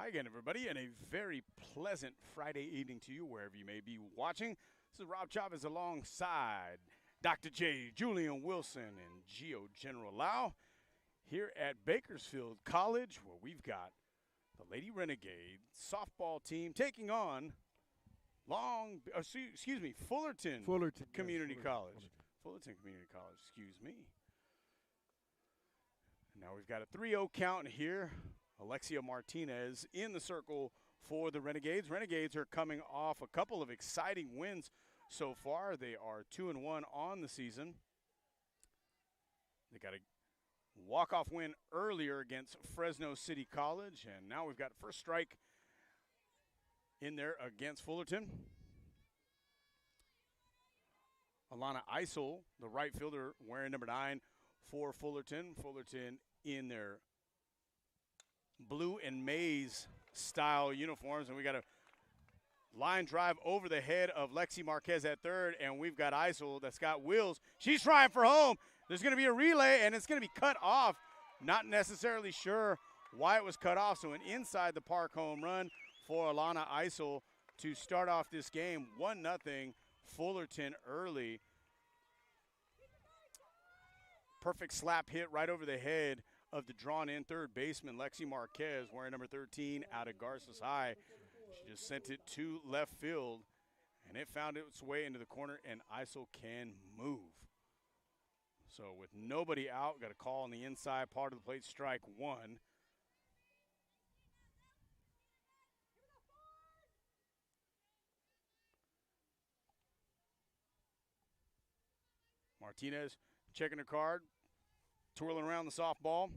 Hi again, everybody, and a very pleasant Friday evening to you, wherever you may be watching. This is Rob Chavez alongside Dr. J, Julian Wilson, and Geo General Lau here at Bakersfield College, where we've got the Lady Renegade softball team taking on Fullerton Community College. Fullerton Community College, excuse me. And now we've got a 3-0 count here. Alexia Martinez in the circle for the Renegades. Renegades are coming off a couple of exciting wins so far. They are 2-1 on the season. They got a walk-off win earlier against Fresno City College, and now we've got first strike in there against Fullerton. Alana Isel, the right fielder, wearing number 9 for Fullerton. Fullerton in their blue and maize style uniforms, and we got a line drive over the head of Lexi Marquez at third, and we've got Isel that's got wheels. She's trying for home. There's going to be a relay, and it's going to be cut off. Not necessarily sure why it was cut off, so an inside the park home run for Alana Isel to start off this game. 1-0 Fullerton early. Perfect slap hit right over the head of the drawn-in third baseman, Lexi Marquez, wearing number 13 out of Garces High. She just sent it to left field, and it found its way into the corner, and Isel can move. So with nobody out, got a call on the inside part of the plate, strike one. Martinez checking her card, twirling around the softball.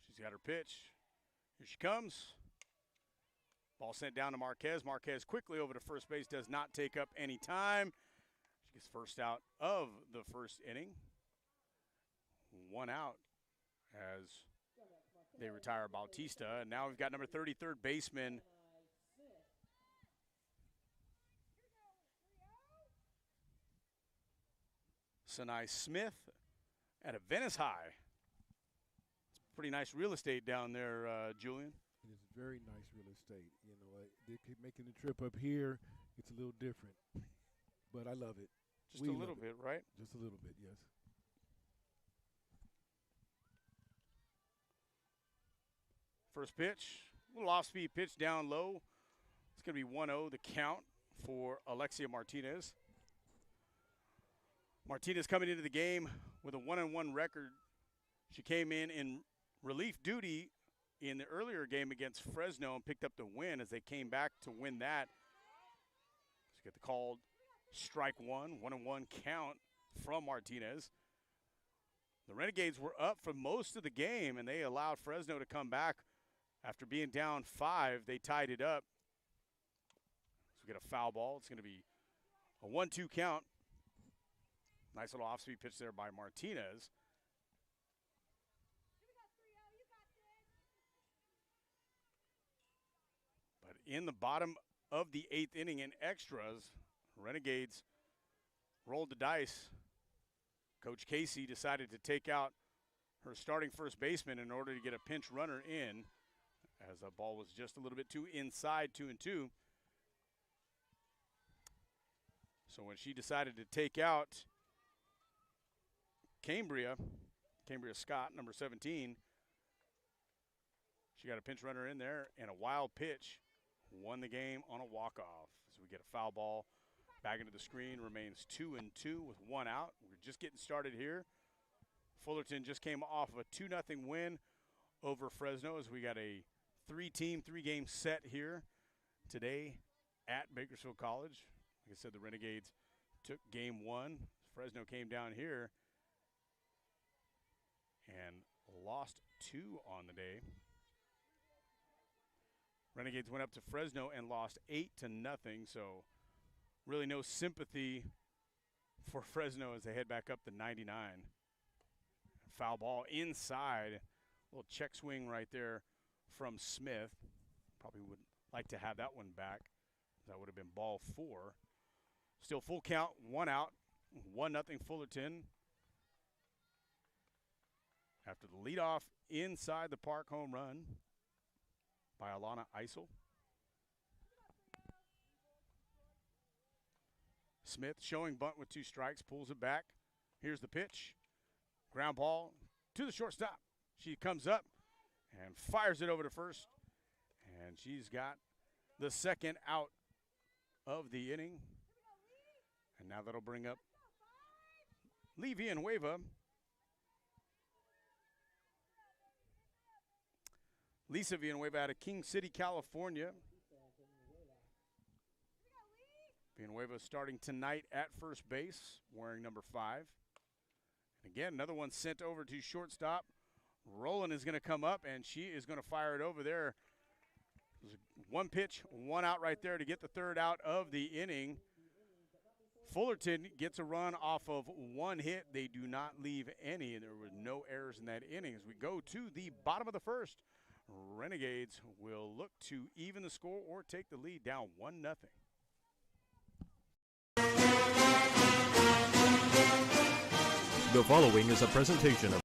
She's got her pitch. Here she comes. Ball sent down to Marquez. Marquez quickly over to first base, does not take up any time. She gets first out of the first inning. 1 out as they retire Bautista. And now we've got number 30, third baseman Sinai Smith at a Venice High. It's pretty nice real estate down there, Julian. It is very nice real estate. You know, they keep making the trip up here. It's a little different, but I love it. Just a little bit, right? Just a little bit, yes. First pitch, a little off-speed pitch down low. It's going to be 1-0 the count for Alexia Martinez. Martinez coming into the game with a 1-1 record. She came in relief duty in the earlier game against Fresno and picked up the win as they came back to win that. She got the called strike one, 1-1 count from Martinez. The Renegades were up for most of the game, and they allowed Fresno to come back. After being down 5, they tied it up. So we get a foul ball. It's going to be a 1-2 count. Nice little off-speed pitch there by Martinez. But in the bottom of the 8th inning in extras, Renegades rolled the dice. Coach Casey decided to take out her starting first baseman in order to get a pinch runner in, as the ball was just a little bit too inside, 2-2. So when she decided to take out Cambria Scott, number 17, she got a pinch runner in there, and a wild pitch won the game on a walk-off. So we get a foul ball back into the screen, remains 2-2 with 1 out. We're just getting started here. Fullerton just came off of a 2-0 win over Fresno, as we got a 3-game set here today at Bakersfield College. Like I said, the Renegades took game 1. Fresno came down here and lost 2 on the day. Renegades went up to Fresno and lost 8-0, so really no sympathy for Fresno as they head back up to 99. Foul ball inside, a little check swing right there from Smith. Probably would like to have that one back. That would have been ball 4. Still full count, 1 out, 1-0 Fullerton. after the leadoff inside the park home run by Alana Eisel. Smith showing bunt with 2 strikes, pulls it back. Here's the pitch. Ground ball to the shortstop. She comes up and fires it over to first. And she's got the second out of the inning. And now that'll bring up Lee Villanueva. Lisa Villanueva out of King City, California. Villanueva starting tonight at first base, wearing number 5. And again, another one sent over to shortstop. Roland is going to come up, and she is going to fire it over there. One pitch, 1 out right there to get the 3rd out of the inning. Fullerton gets a run off of 1 hit. They do not leave any, and there were no errors in that inning. As we go to the bottom of the 1st, Renegades will look to even the score or take the lead down 1-0. The following is a presentation of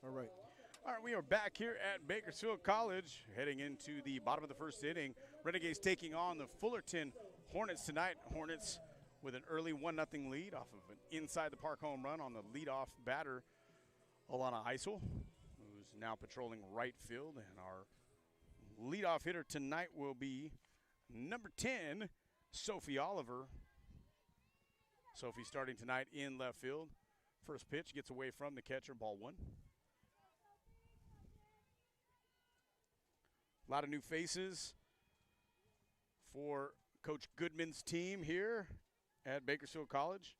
All right. All right, we are back here at Bakersfield College, heading into the bottom of the 1st inning. Renegades taking on the Fullerton Hornets tonight. Hornets with an early 1-0 lead off of an inside the park home run on the leadoff batter, Alana Eisel, who's now patrolling right field. And our leadoff hitter tonight will be number 10, Sophie Oliver. Sophie starting tonight in left field. First pitch gets away from the catcher, ball 1. A lot of new faces for Coach Goodman's team here at Bakersfield College.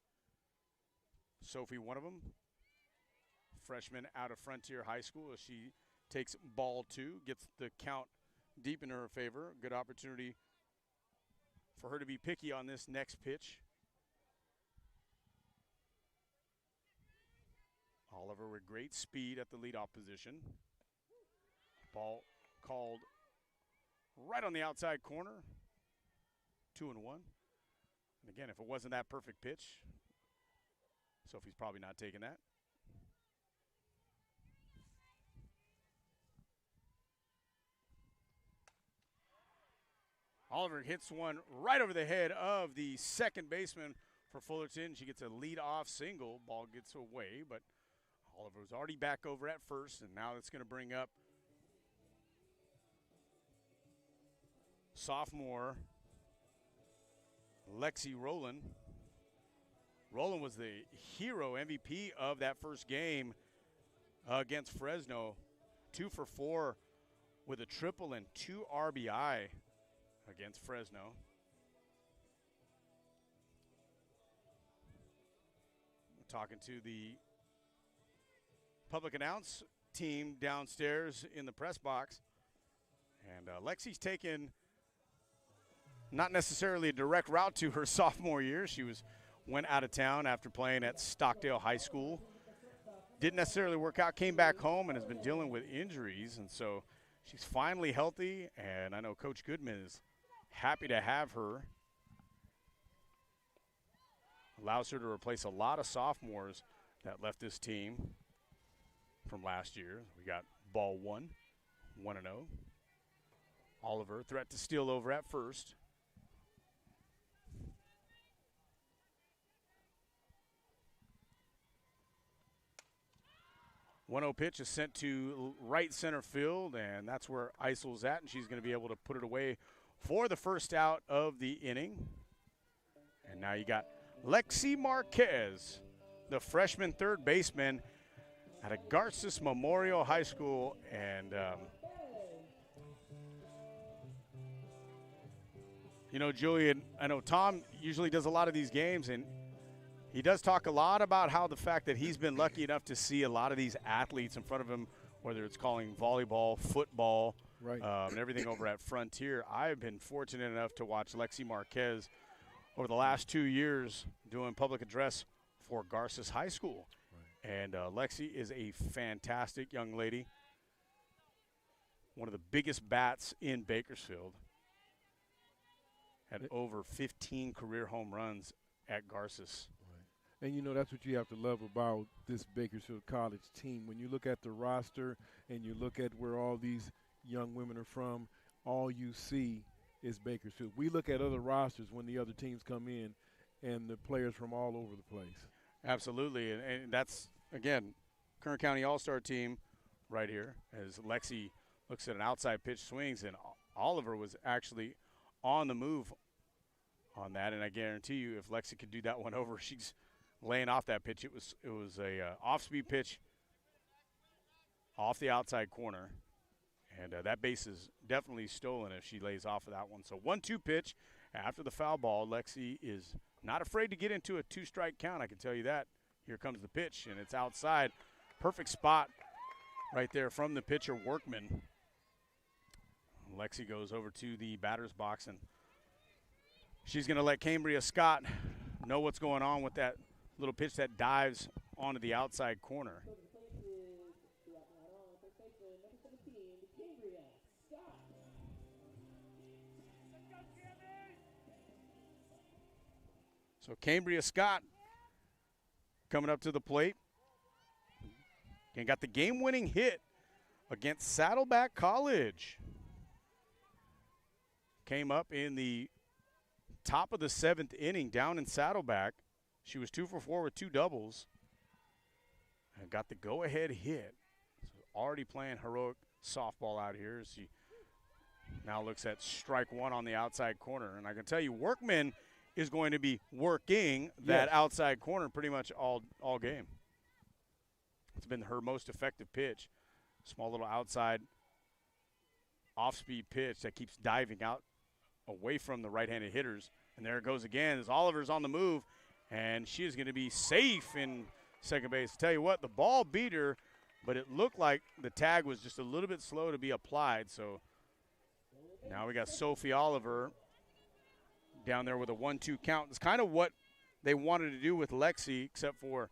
Sophie, one of them. Freshman out of Frontier High School as she takes ball 2, gets the count deep in her favor. Good opportunity for her to be picky on this next pitch. Oliver with great speed at the leadoff position. Ball called right on the outside corner. 2-1. And again, if it wasn't that perfect pitch, Sophie's probably not taking that. Oliver hits one right over the head of the second baseman for Fullerton. She gets a lead-off single. Ball gets away, but Oliver was already back over at first, and now it's going to bring up sophomore Lexi Rowland. Rowland was the hero MVP of that first game against Fresno. 2 for 4 with a triple and 2 RBI against Fresno. We're talking to the public announce team downstairs in the press box. And Lexi's taken not necessarily a direct route to her sophomore year. She went out of town after playing at Stockdale High School. Didn't necessarily work out, came back home and has been dealing with injuries. And so she's finally healthy, and I know Coach Goodman is happy to have her. Allows her to replace a lot of sophomores that left this team. from last year. We got ball 1, 1-0. Oliver, threat to steal over at first. One-0 pitch is sent to right center field, and that's where Eisel's at, and she's going to be able to put it away for the first out of the inning. And now you got Lexi Marquez, the freshman third baseman at a Garces Memorial High School. And, you know, Julian, I know Tom usually does a lot of these games, and he does talk a lot about how the fact that he's been lucky enough to see a lot of these athletes in front of him, whether it's calling volleyball, football, Right. And everything over at Frontier. I've been fortunate enough to watch Lexi Marquez over the last 2 years doing public address for Garces High School. Right. And Lexi is a fantastic young lady, one of the biggest bats in Bakersfield, had over 15 career home runs at Garces. And, you know, that's what you have to love about this Bakersfield College team. When you look at the roster and you look at where all these young women are from, all you see is Bakersfield. We look at other rosters when the other teams come in, and the players from all over the place. Absolutely, and that's, again, Kern County All-Star team right here as Lexi looks at an outside pitch, swings, and Oliver was actually on the move on that. And I guarantee you if Lexi could do that one over, she's laying off that pitch. It was a off-speed pitch off the outside corner, and that base is definitely stolen if she lays off of that one. So 1-2 pitch after the foul ball. Lexi is not afraid to get into a 2-strike count, I can tell you that. Here comes the pitch, and it's outside. Perfect spot right there from the pitcher, Workman. Lexi goes over to the batter's box, and she's going to let Cambria Scott know what's going on with that little pitch that dives onto the outside corner. So Cambria Scott coming up to the plate and got the game-winning hit against Saddleback College. Came up in the top of the 7th inning down in Saddleback. She was 2 for 4 with 2 doubles and got the go-ahead hit. So already playing heroic softball out here as she now looks at strike 1 on the outside corner. And I can tell you, Workman is going to be working that outside corner pretty much all game. It's been her most effective pitch. Small little outside off-speed pitch that keeps diving out away from the right-handed hitters. And there it goes again as Oliver's on the move, and she is going to be safe in second base. Tell you what, the ball beat her, but it looked like the tag was just a little bit slow to be applied. So now we got Sophie Oliver down there with a 1-2 count. It's kind of what they wanted to do with Lexi, except for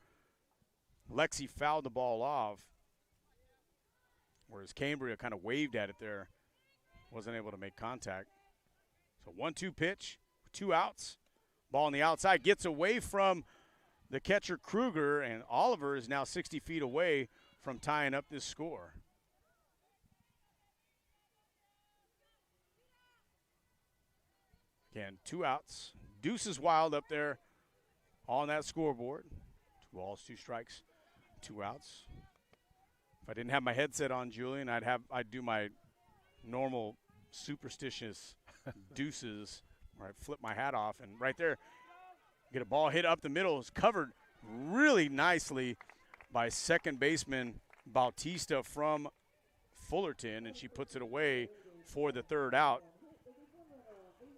Lexi fouled the ball off, whereas Cambria kind of waved at it there, wasn't able to make contact. So 1-2 pitch, 2 outs. Ball on the outside, gets away from the catcher Kruger, and Oliver is now 60 feet away from tying up this score. Again, 2 outs. Deuce is wild up there on that scoreboard. 2 balls, 2 strikes, 2 outs. If I didn't have my headset on, Julian, I'd do my normal superstitious deuces where I'd flip my hat off, and right there, get a ball hit up the middle. It's covered really nicely by second baseman Bautista from Fullerton, and she puts it away for the 3rd out.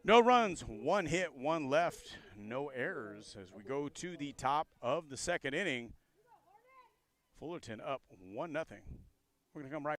No runs, 1 hit, 1 left, no errors as we go to the top of the 2nd inning. Fullerton up 1-0. We're going to come right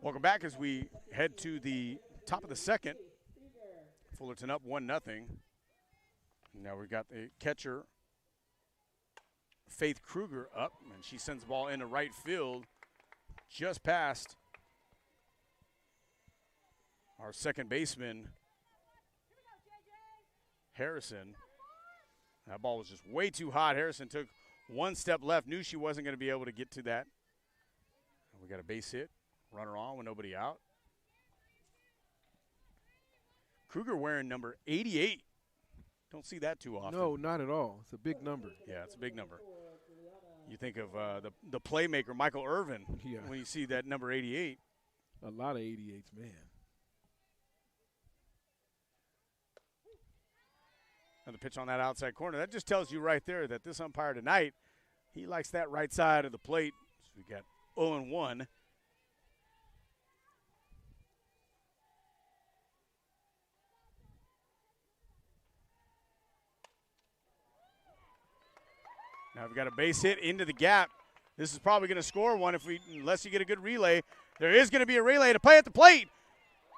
Welcome back as we head to the top of the second. Fullerton up 1-0. Now we've got the catcher, Faith Kruger, up, and she sends the ball into right field, just past our second baseman, Harrison. That ball was just way too hot. Harrison took one step left, knew she wasn't going to be able to get to that. We got a base hit, runner on with nobody out. Kruger wearing number 88. Don't see that too often. No, not at all. It's a big number. Yeah, it's a big number. You think of the playmaker, Michael Irvin, Yeah. when you see that number 88. A lot of 88s, man. Another pitch on that outside corner. That just tells you right there that this umpire tonight, he likes that right side of the plate. So we got 0-1. Now we've got a base hit into the gap. This is probably going to score one unless you get a good relay. There is going to be a relay to play at the plate.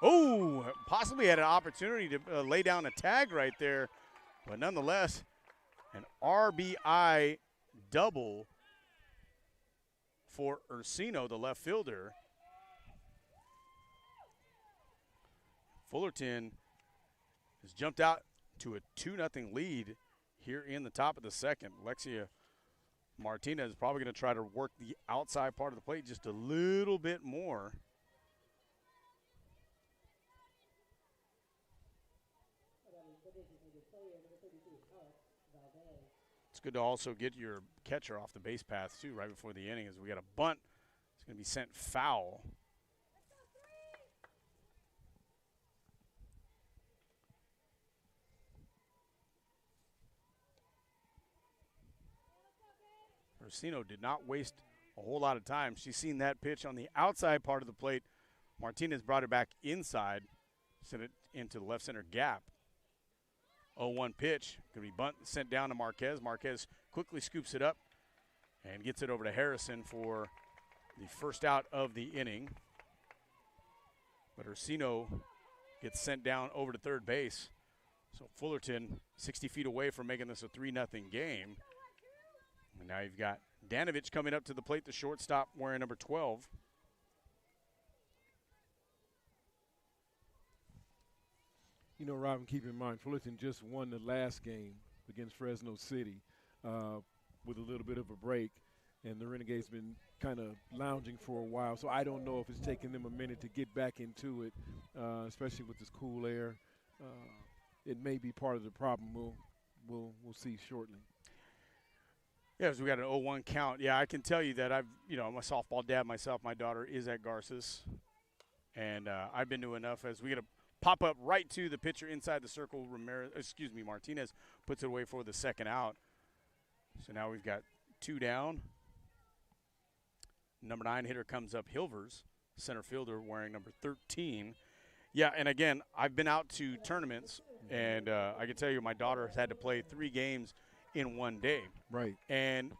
Oh, possibly had an opportunity to lay down a tag right there. But nonetheless, an RBI double for Ursino, the left fielder. Fullerton has jumped out to a 2-0 lead here in the top of the second. Alexia Martinez is probably going to try to work the outside part of the plate just a little bit more. It's good to also get your catcher off the base path, too, right before the inning, as we got a bunt. It's going to be sent foul. Ursino did not waste a whole lot of time. She's seen that pitch on the outside part of the plate. Martinez brought it back inside, sent it into the left center gap. 0-1 pitch, going to be bunt sent down to Marquez. Marquez quickly scoops it up and gets it over to Harrison for the first out of the inning. But Ursino gets sent down over to third base. So Fullerton 60 feet away from making this a 3-0 game. And now you've got Danovich coming up to the plate, the shortstop wearing number 12. You know, Robin, keep in mind, Fullerton just won the last game against Fresno City with a little bit of a break, and the Renegades been kind of lounging for a while. So I don't know if it's taking them a minute to get back into it, especially with this cool air. It may be part of the problem. We'll see shortly. Yeah, so we got an 0-1 count. Yeah, I can tell you that I'm a softball dad myself. My daughter is at Garces, and I've been to enough as we get a pop up right to the pitcher inside the circle. Martinez puts it away for the second out. So now we've got 2 down. Number 9 hitter comes up, Hilvers, center fielder wearing number 13. Yeah, and again, I've been out to tournaments, and I can tell you my daughter has had to play 3 games in one day. Right. And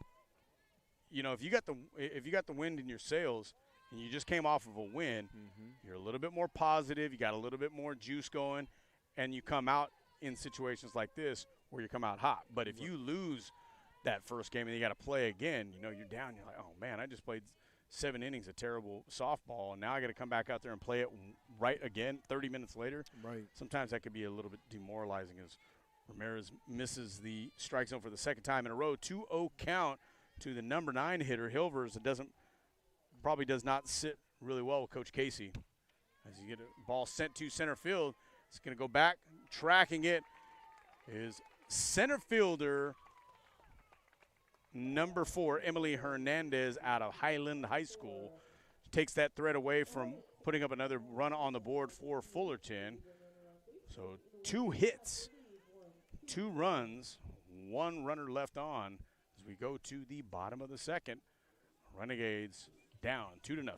if you got the wind in your sails and you just came off of a win, you're a little bit more positive, you got a little bit more juice going, and you come out in situations like this where you come out hot. But if you lose that first game and you got to play again, you're down, you're like, oh man, I just played 7 innings of terrible softball, and now I got to come back out there and play it right again 30 minutes later. Right. Sometimes that could be a little bit demoralizing as Ramirez misses the strike zone for the second time in a row. 2-0 count to the number 9 hitter, Hilvers. It probably does not sit really well with Coach Casey. As you get a ball sent to center field, it's going to go back. Tracking it is center fielder number 4, Emily Hernandez out of Highland High School. Takes that threat away from putting up another run on the board for Fullerton. So 2 hits, 2 runs, 1 runner left on as we go to the bottom of the second. Renegades down 2-0.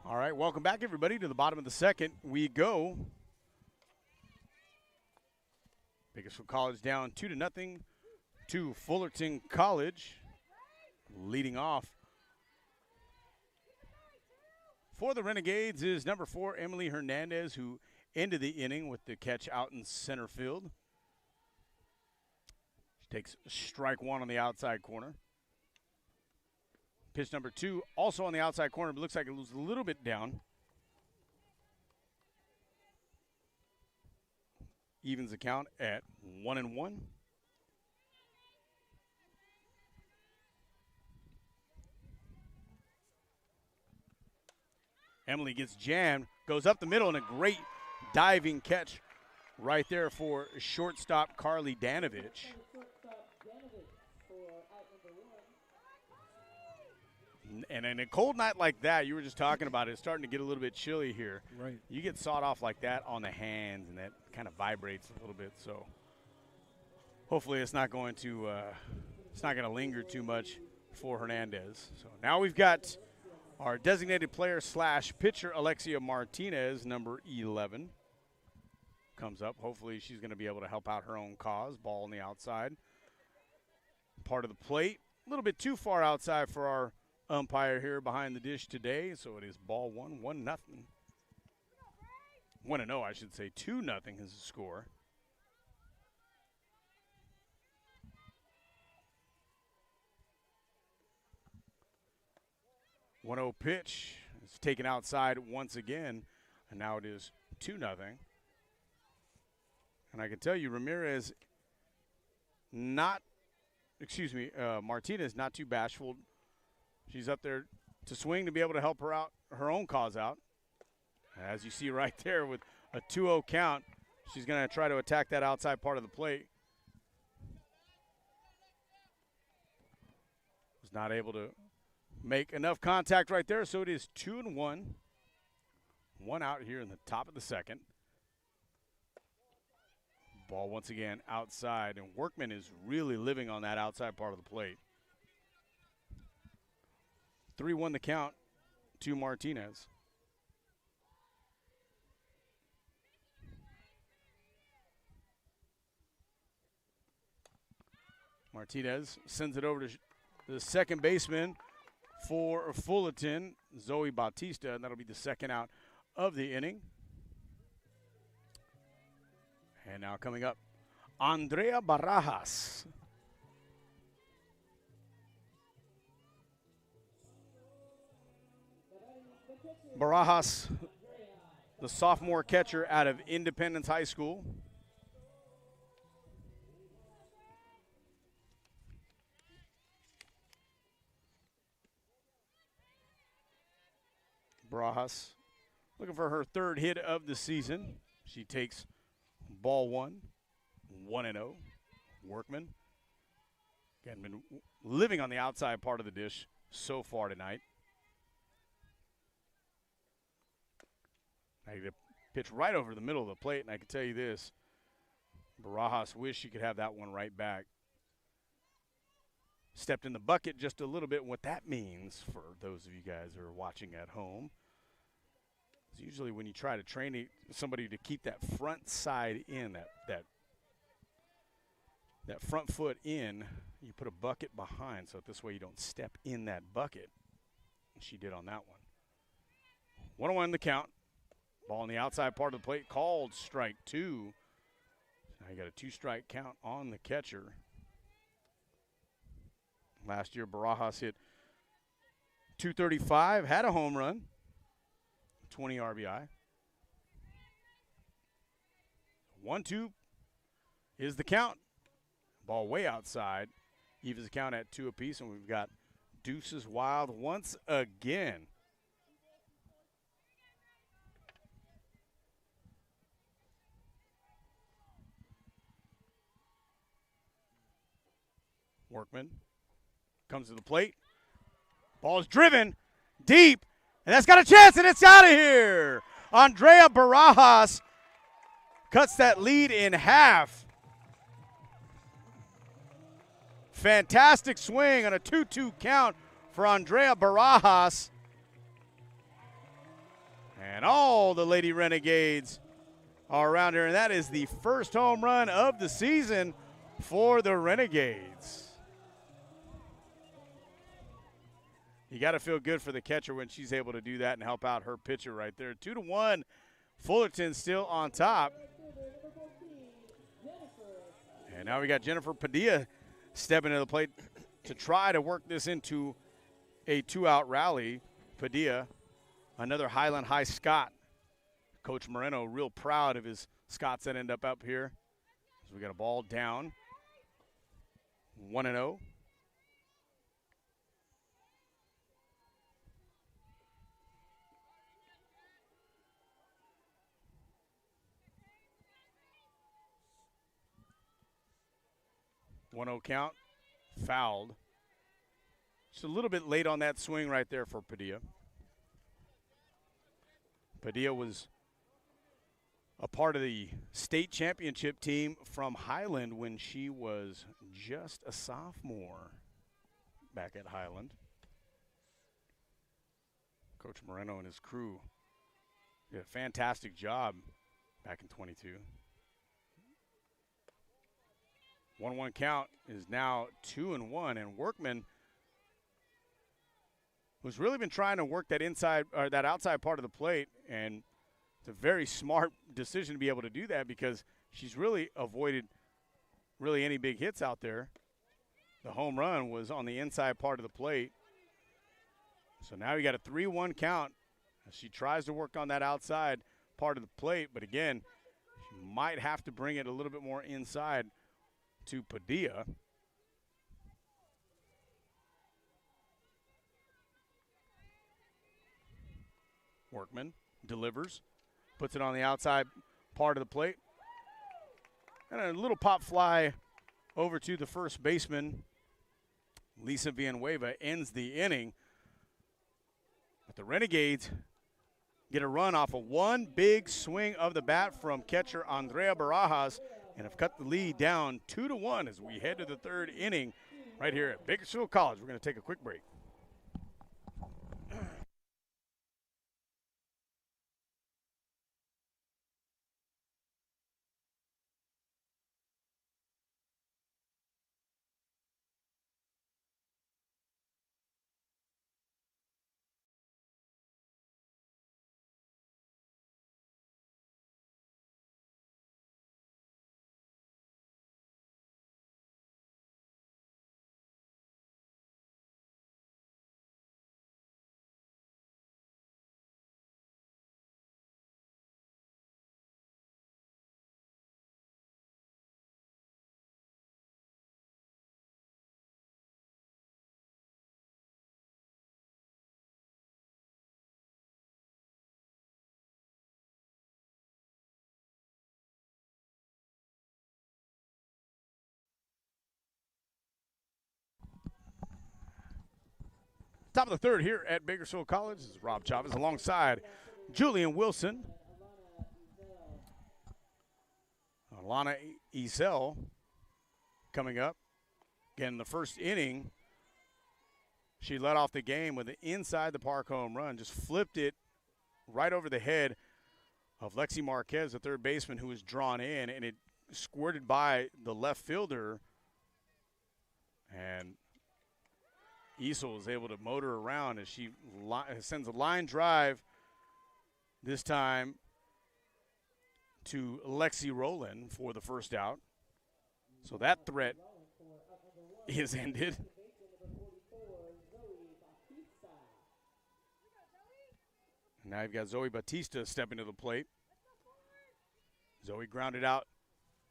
All right, welcome back, everybody, to the bottom of the second. We go. Bakersfield College down 2-0 to Fullerton College. Leading off for the Renegades is number 4, Emily Hernandez, who ended the inning with the catch out in center field. She takes strike 1 on the outside corner. Pitch number 2, also on the outside corner, but looks like it was a little bit down. Evens the count at 1-1. Emily gets jammed, goes up the middle, and a great diving catch right there for shortstop Carly Danovich. And in a cold night like that, you were just talking about it, it's starting to get a little bit chilly here. Right. You get sawed off like that on the hands, and that kind of vibrates a little bit. So hopefully it's not going to linger too much for Hernandez. So now we've got our designated player / pitcher, Alexia Martinez, number 11, comes up. Hopefully she's going to be able to help out her own cause. Ball on the outside. Part of the plate. A little bit too far outside for our umpire here behind the dish today. So it is ball 1, 1-0. 1-0, I should say. 2-0 is the score. .1-0 pitch is taken outside once again, and now it is 2-0. And I can tell you, Martinez not too bashful. She's up there to swing to be able to help her out, her own cause out. As you see right there with a 2-0 count, she's going to try to attack that outside part of the plate. Was not able to make enough contact right there, so it is 2-1. 1 out here in the top of the second. Ball once again outside, and Workman is really living on that outside part of the plate. 3-1 the count to Martinez. Martinez sends it over to the second baseman for Fullerton, Zoe Bautista, and that'll be the second out of the inning. And now coming up, Andrea Barajas. Barajas, the sophomore catcher out of Independence High School. Barajas looking for her 3rd hit of the season. She takes ball 1, 1-0. Workman, again, been living on the outside part of the dish so far tonight. I get a pitch right over the middle of the plate, and I can tell you this, Barajas wished she could have that one right back. Stepped in the bucket just a little bit. What that means for those of you guys who are watching at home is usually when you try to train somebody to keep that front side in, that front foot in, you put a bucket behind, so this way you don't step in that bucket. And she did on that one. 1-1 the count. Ball on the outside part of the plate, called strike 2. Now you got a 2-strike count on the catcher. Last year, Barajas hit .235, had a home run, 20 RBI. 1-2 is the count. Ball way outside. Evens the count at 2 apiece, and we've got Deuces Wild once again. Workman comes to the plate. Ball is driven deep, and that's got a chance, and it's out of here. Andrea Barajas cuts that lead in half. Fantastic swing on a 2-2 count for Andrea Barajas. And all the Lady Renegades are around her, and that is the first home run of the season for the Renegades. You got to feel good for the catcher when she's able to do that and help out her pitcher right there. 2-1, Fullerton still on top. And now we got Jennifer Padilla stepping to the plate to try to work this into a 2-out rally. Padilla, another Highland High Scot. Coach Moreno real proud of his Scots that end up here. So we got a ball down. 1-0. Count, fouled. Just a little bit late on that swing right there for Padilla. Padilla was a part of the state championship team from Highland when she was just a sophomore back at Highland. Coach Moreno and his crew did a fantastic job back in 22. 1-1 count is now 2-1, and Workman, who's really been trying to work that inside or that outside part of the plate, and it's a very smart decision to be able to do that because she's really avoided really any big hits out there. The home run was on the inside part of the plate. So now you got a 3-1 count as she tries to work on that outside part of the plate, but again, she might have to bring it a little bit more inside to Padilla. Workman delivers, puts it on the outside part of the plate. And a little pop fly over to the first baseman. Lisa Villanueva ends the inning. But the Renegades get a run off of one big swing of the bat from catcher Andrea Barajas and have cut the lead down 2-1 as we head to the third inning right here at Bakersfield College. We're going to take a quick break. Top of the third here at Bakersfield College. This is Rob Chavez alongside Julian Wilson. Alana Ezel coming up. Again, the first inning, she led off the game with an inside the park home run. Just flipped it right over the head of Lexi Marquez, the third baseman, who was drawn in, and it squirted by the left fielder. And Ezel is able to motor around as she sends a line drive this time to Lexi Rowland for the first out. So that threat is ended. And now you've got Zoe Batista stepping to the plate. Zoe grounded out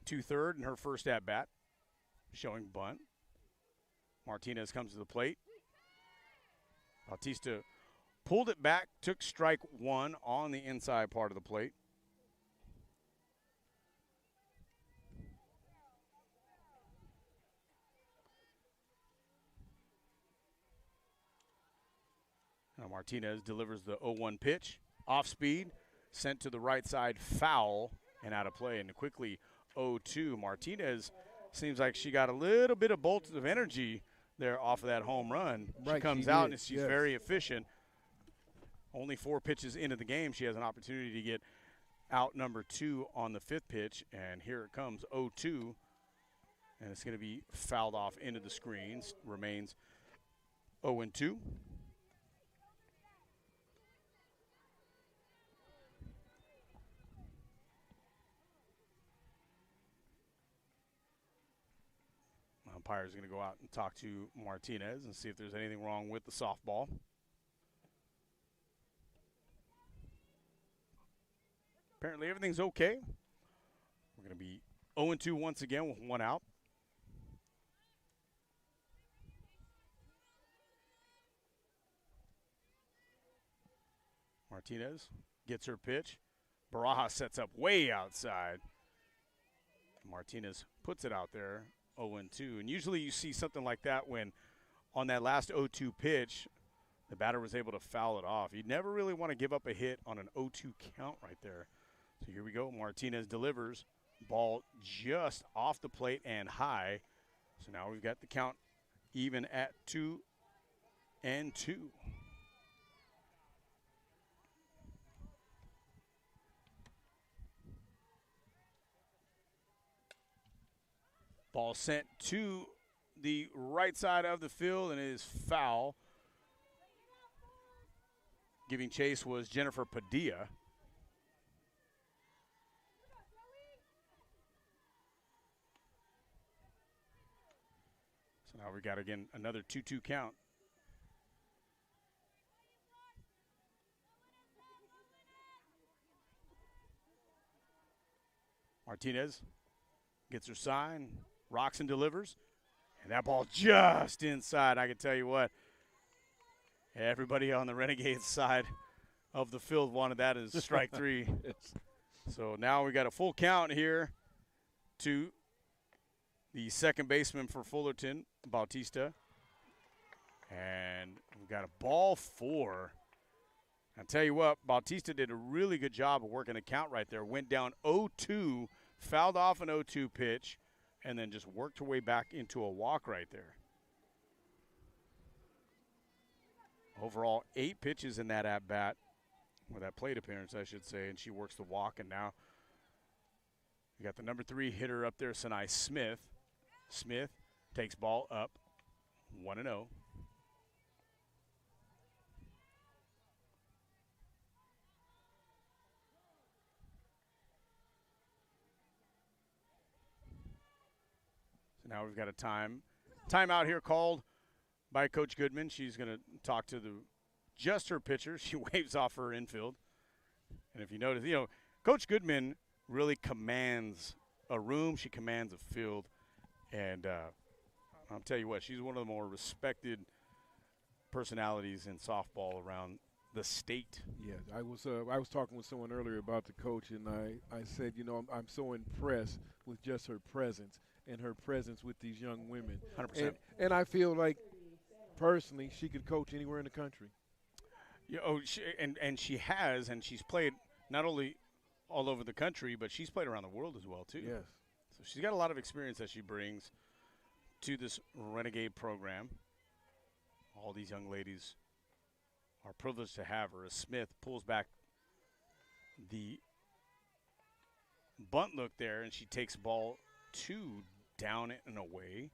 to third in her first at-bat, showing bunt. Martinez comes to the plate. Batista pulled it back, took strike one on the inside part of the plate. Now Martinez delivers the 0-1 pitch. Off speed, sent to the right side, foul, and out of play. And quickly 0-2. Martinez seems like she got a little bit of bolts of energy there off of that home run. She comes out and she's very efficient. only 4 pitches into the game. She has an opportunity to get out number 2 on the 5th pitch, and here it comes, 0-2, and it's going to be fouled off into the screens. Remains 0-2. Umpire is going to go out and talk to Martinez and see if there's anything wrong with the softball. Apparently everything's okay. We're going to be 0-2 once again with 1 out. Martinez gets her pitch. Barajas sets up way outside. Martinez puts it out there, 0-2. And usually you see something like that when on that last 0-2 pitch, the batter was able to foul it off. You never really want to give up a hit on an 0-2 count right there. So here we go. Martinez delivers. Ball just off the plate and high. So now we've got the count even at 2-2. Ball sent to the right side of the field, and it is foul. Giving chase was Jennifer Padilla. So now we got, again, another 2-2 count. Martinez gets her sign, rocks and delivers, and that ball just inside. I can tell you what, everybody on the Renegades side of the field wanted that as strike 3. So now we got a full count here to the second baseman for Fullerton, Bautista. And we got a ball 4. I tell you what, Bautista did a really good job of working the count right there. Went down 0-2, fouled off an 0-2 pitch, and then just worked her way back into a walk right there. Overall, 8 pitches in that at-bat, or that plate appearance, I should say, and she works the walk. And now we got the number 3 hitter up there, Sanai Smith. Smith takes ball up, 1-0. So now we've got a timeout here called by Coach Goodman. She's going to talk to just her pitcher. She waves off her infield. And if you notice, Coach Goodman really commands a room. She commands a field. And I'll tell you what, she's one of the more respected personalities in softball around the state. Yeah, I was talking with someone earlier about the coach, and I said, I'm so impressed with just her presence and her presence with these young women. 100%. And I feel like, personally, she could coach anywhere in the country. Yeah, she has, and she's played not only all over the country, but she's played around the world as well, too. Yes. So she's got a lot of experience that she brings to this Renegade program. All these young ladies are privileged to have her as Smith pulls back the bunt look there, and she takes ball 2 down it and away.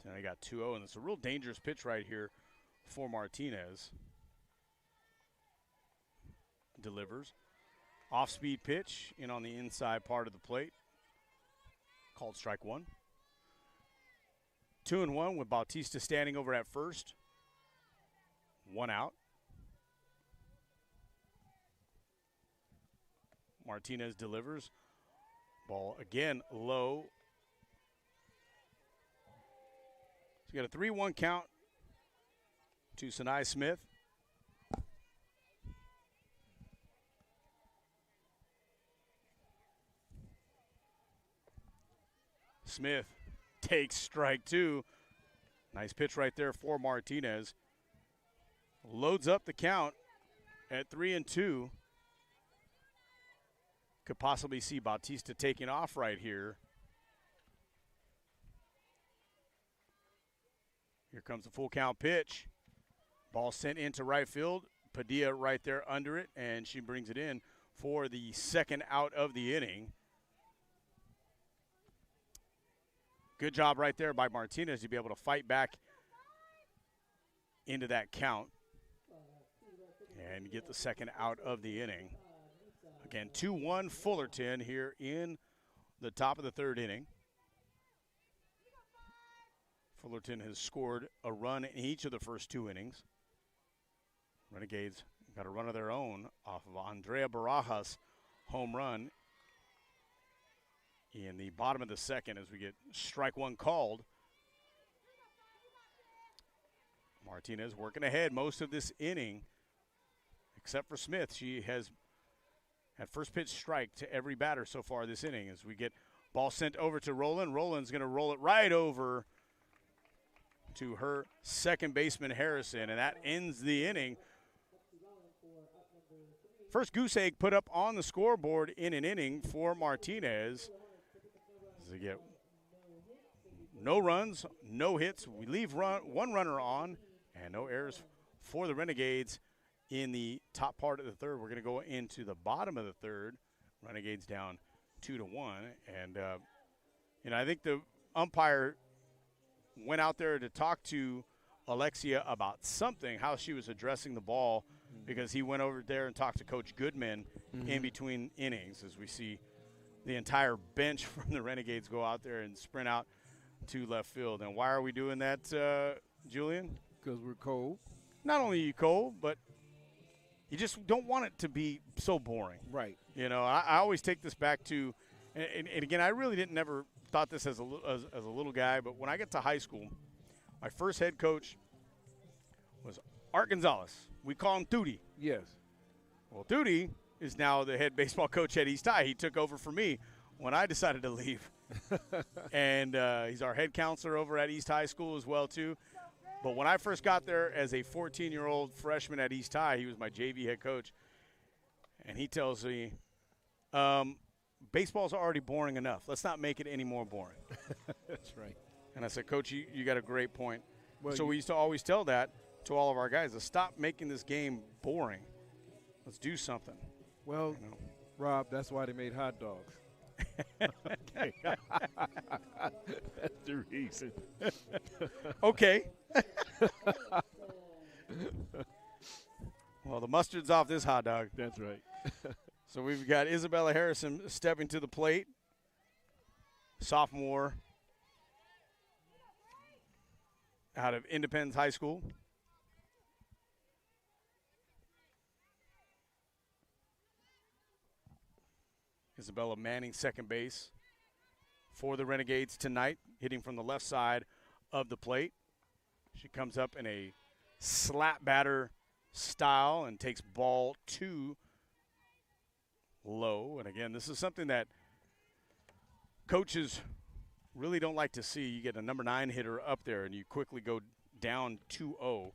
And I got 2-0, and it's a real dangerous pitch right here for Martinez. Delivers. Off-speed pitch in on the inside part of the plate. Called strike 1. 2-1 with Bautista standing over at first. 1 out. Martinez delivers. Ball again low. So you got a 3-1 count to Sanai Smith. Smith takes strike 2. Nice pitch right there for Martinez. Loads up the count at 3-2. Could possibly see Bautista taking off right here. Here comes the full count pitch. Ball sent into right field. Padilla right there under it, and she brings it in for the second out of the inning. Good job right there by Martinez to be able to fight back into that count and get the second out of the inning. Again, 2-1 Fullerton here in the top of the third inning. Fullerton has scored a run in each of the first 2 innings. Renegades got a run of their own off of Andrea Barajas' home run in the bottom of the second as we get strike one called. Martinez working ahead most of this inning, except for Smith. She has had first pitch strike to every batter so far this inning as we get ball sent over to Rowland. Rowland's going to roll it right over to her second baseman, Harrison, and that ends the inning. First goose egg put up on the scoreboard in an inning for Martinez. As they get no runs, no hits. We leave one runner on, and no errors for the Renegades in the top part of the third. We're going to go into the bottom of the third. Renegades down 2-1. And, I think the umpire went out there to talk to Alexia about something, how she was addressing the ball, because he went over there and talked to Coach Goodman in between innings as we see the entire bench from the Renegades go out there and sprint out to left field. And why are we doing that, Julian? Because we're cold. Not only are you cold, but you just don't want it to be so boring. Right. I always take this back to, and again, I really never thought this as a little guy, but when I get to high school, my first head coach was Art Gonzalez. We call him Tootie. Yes. Well, Tootie is now the head baseball coach at East High. He took over for me when I decided to leave. And he's our head counselor over at East High School as well, too. But when I first got there as a 14-year-old freshman at East High, he was my JV head coach. And he tells me, baseball's already boring enough. Let's not make it any more boring. That's right. And I said, Coach, you got a great point. Well, so we used to always tell that to all of our guys, to stop making this game boring. Let's do something. Well, Rob, that's why they made hot dogs. That's the reason. Okay. Well, the mustard's off this hot dog. That's right. So we've got Isabella Harrison stepping to the plate. Sophomore out of Independence High School. Isabella manning second base for the Renegades tonight, hitting from the left side of the plate. She comes up in a slap batter style and takes ball 2 low. And again, this is something that coaches really don't like to see. You get a number 9 hitter up there and you quickly go down 2-0.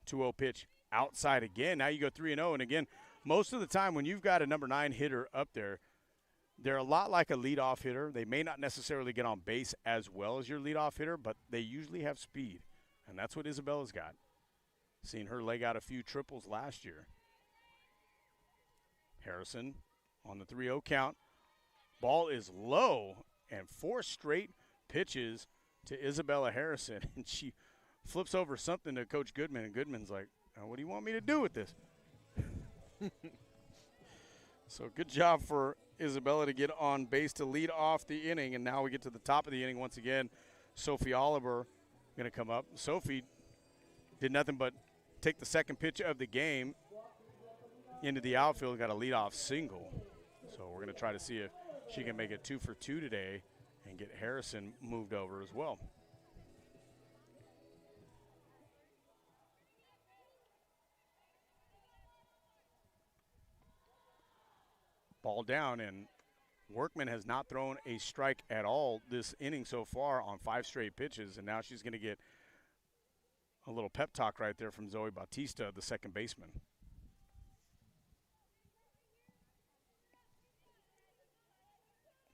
2-0 pitch outside again. Now you go 3-0. And again, most of the time when you've got a number 9 hitter up there, they're a lot like a leadoff hitter. They may not necessarily get on base as well as your leadoff hitter, but they usually have speed. And that's what Isabella's got. Seen her leg out a few triples last year. Harrison on the 3-0 count. Ball is low, and 4 straight pitches to Isabella Harrison. And she flips over something to Coach Goodman, and Goodman's like, what do you want me to do with this? So good job for Isabella to get on base to lead off the inning. And now we get to the top of the inning once again. Sophie Oliver going to come up. Sophie did nothing but take the second pitch of the game into the outfield, got a leadoff single. So we're going to try to see if she can make it 2 for 2 today and get Harrison moved over as well. Ball down, and Workman has not thrown a strike at all this inning so far on 5 straight pitches, and now she's going to get a little pep talk right there from Zoe Bautista, the second baseman.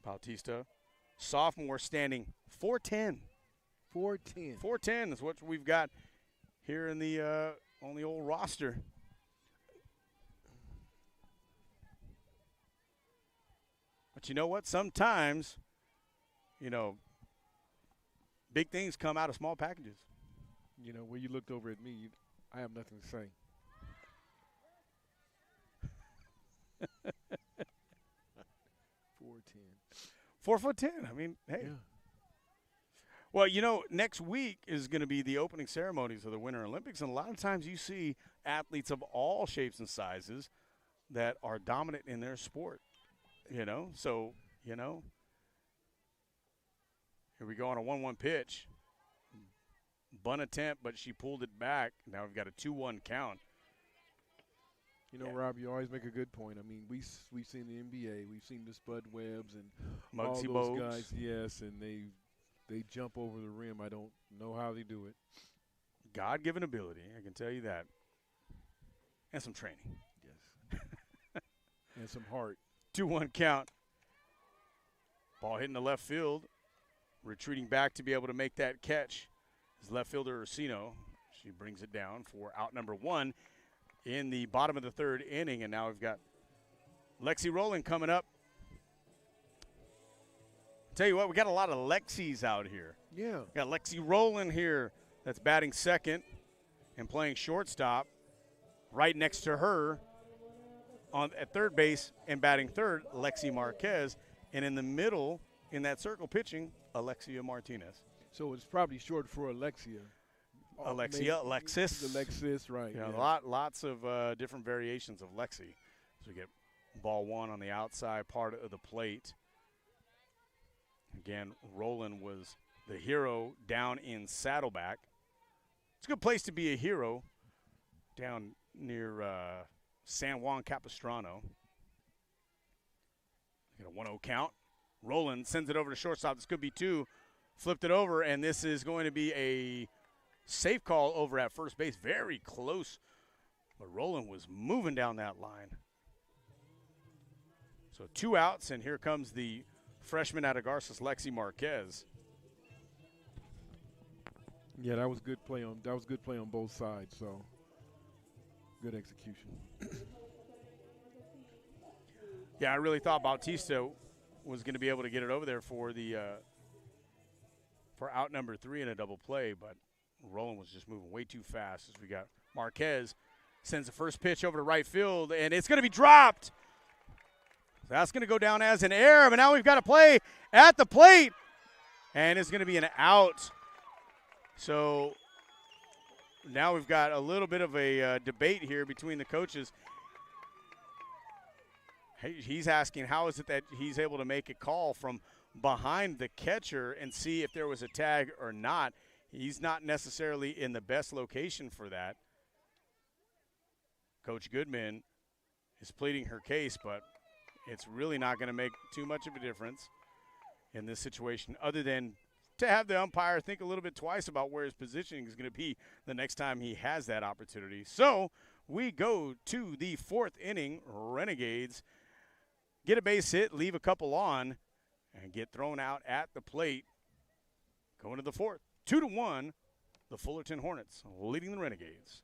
Bautista, sophomore, standing 4'10". 4'10". 4'10" is what we've got here in the on the old roster. But you know what? Sometimes, big things come out of small packages. You know, when you looked over at me, I have nothing to say. 4'10". 4'10". I mean, hey. Yeah. Well, next week is going to be the opening ceremonies of the Winter Olympics, and a lot of times you see athletes of all shapes and sizes that are dominant in their sport. So here we go on a 1-1 pitch. Bunt attempt, but she pulled it back. Now we've got a 2-1 count. Rob, you always make a good point. I mean, we've seen the NBA, we've seen the Spud Webbs and Muggsy all those Bogues. guys. Yes, and they jump over the rim. I don't know how they do it. God-given ability, I can tell you that, and some training. Yes, and some heart. 2-1 count. Ball hitting the left field. Retreating back to be able to make that catch is left fielder Ursino. She brings it down for out number 1 in the bottom of the 3rd inning. And now we've got Lexi Rowland coming up. Tell you what, we got a lot of Lexis out here. Yeah. We got Lexi Rowland here that's batting second and playing shortstop. Right next to her at third base and batting third, Lexi Marquez. And in the middle, in that circle pitching, Alexia Martinez. So it's probably short for Alexia. Alexis. Alexis, right. Lots of different variations of Lexi. So we get ball 1 on the outside part of the plate. Again, Rowland was the hero down in Saddleback. It's a good place to be a hero down near San Juan Capistrano. Get a 1-0 count. Rowland sends it over to shortstop. This could be 2. Flipped it over, and this is going to be a safe call over at first base. Very close, but Rowland was moving down that line. So 2 outs, and here comes the freshman out of Garces, Lexi Marquez. Yeah, that was good play on both sides. So good execution. Yeah, I really thought Bautista was going to be able to get it over there for the for out number 3 in a double play, but Rowland was just moving way too fast as we got Marquez sends the first pitch over to right field, and it's going to be dropped. That's going to go down as an error, but now we've got a play at the plate, and it's going to be an out. So now we've got a little bit of a debate here between the coaches. He's asking how is it that he's able to make a call from behind the catcher and see if there was a tag or not. He's not necessarily in the best location for that. Coach Goodman is pleading her case, but it's really not going to make too much of a difference in this situation other than to have the umpire think a little bit twice about where his positioning is going to be the next time he has that opportunity. So we go to the 4th inning. Renegades get a base hit, leave a couple on, and get thrown out at the plate. Going to the 4th. 2-1, the Fullerton Hornets leading the Renegades.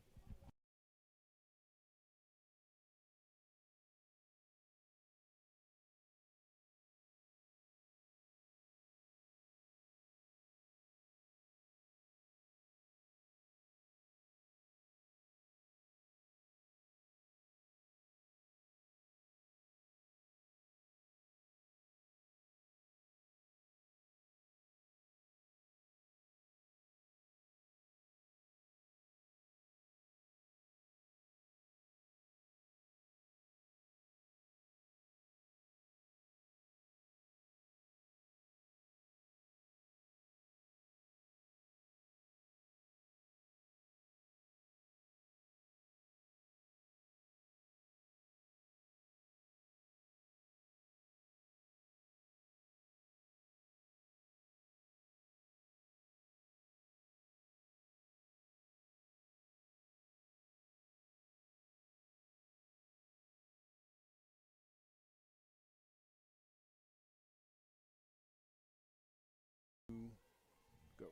Go.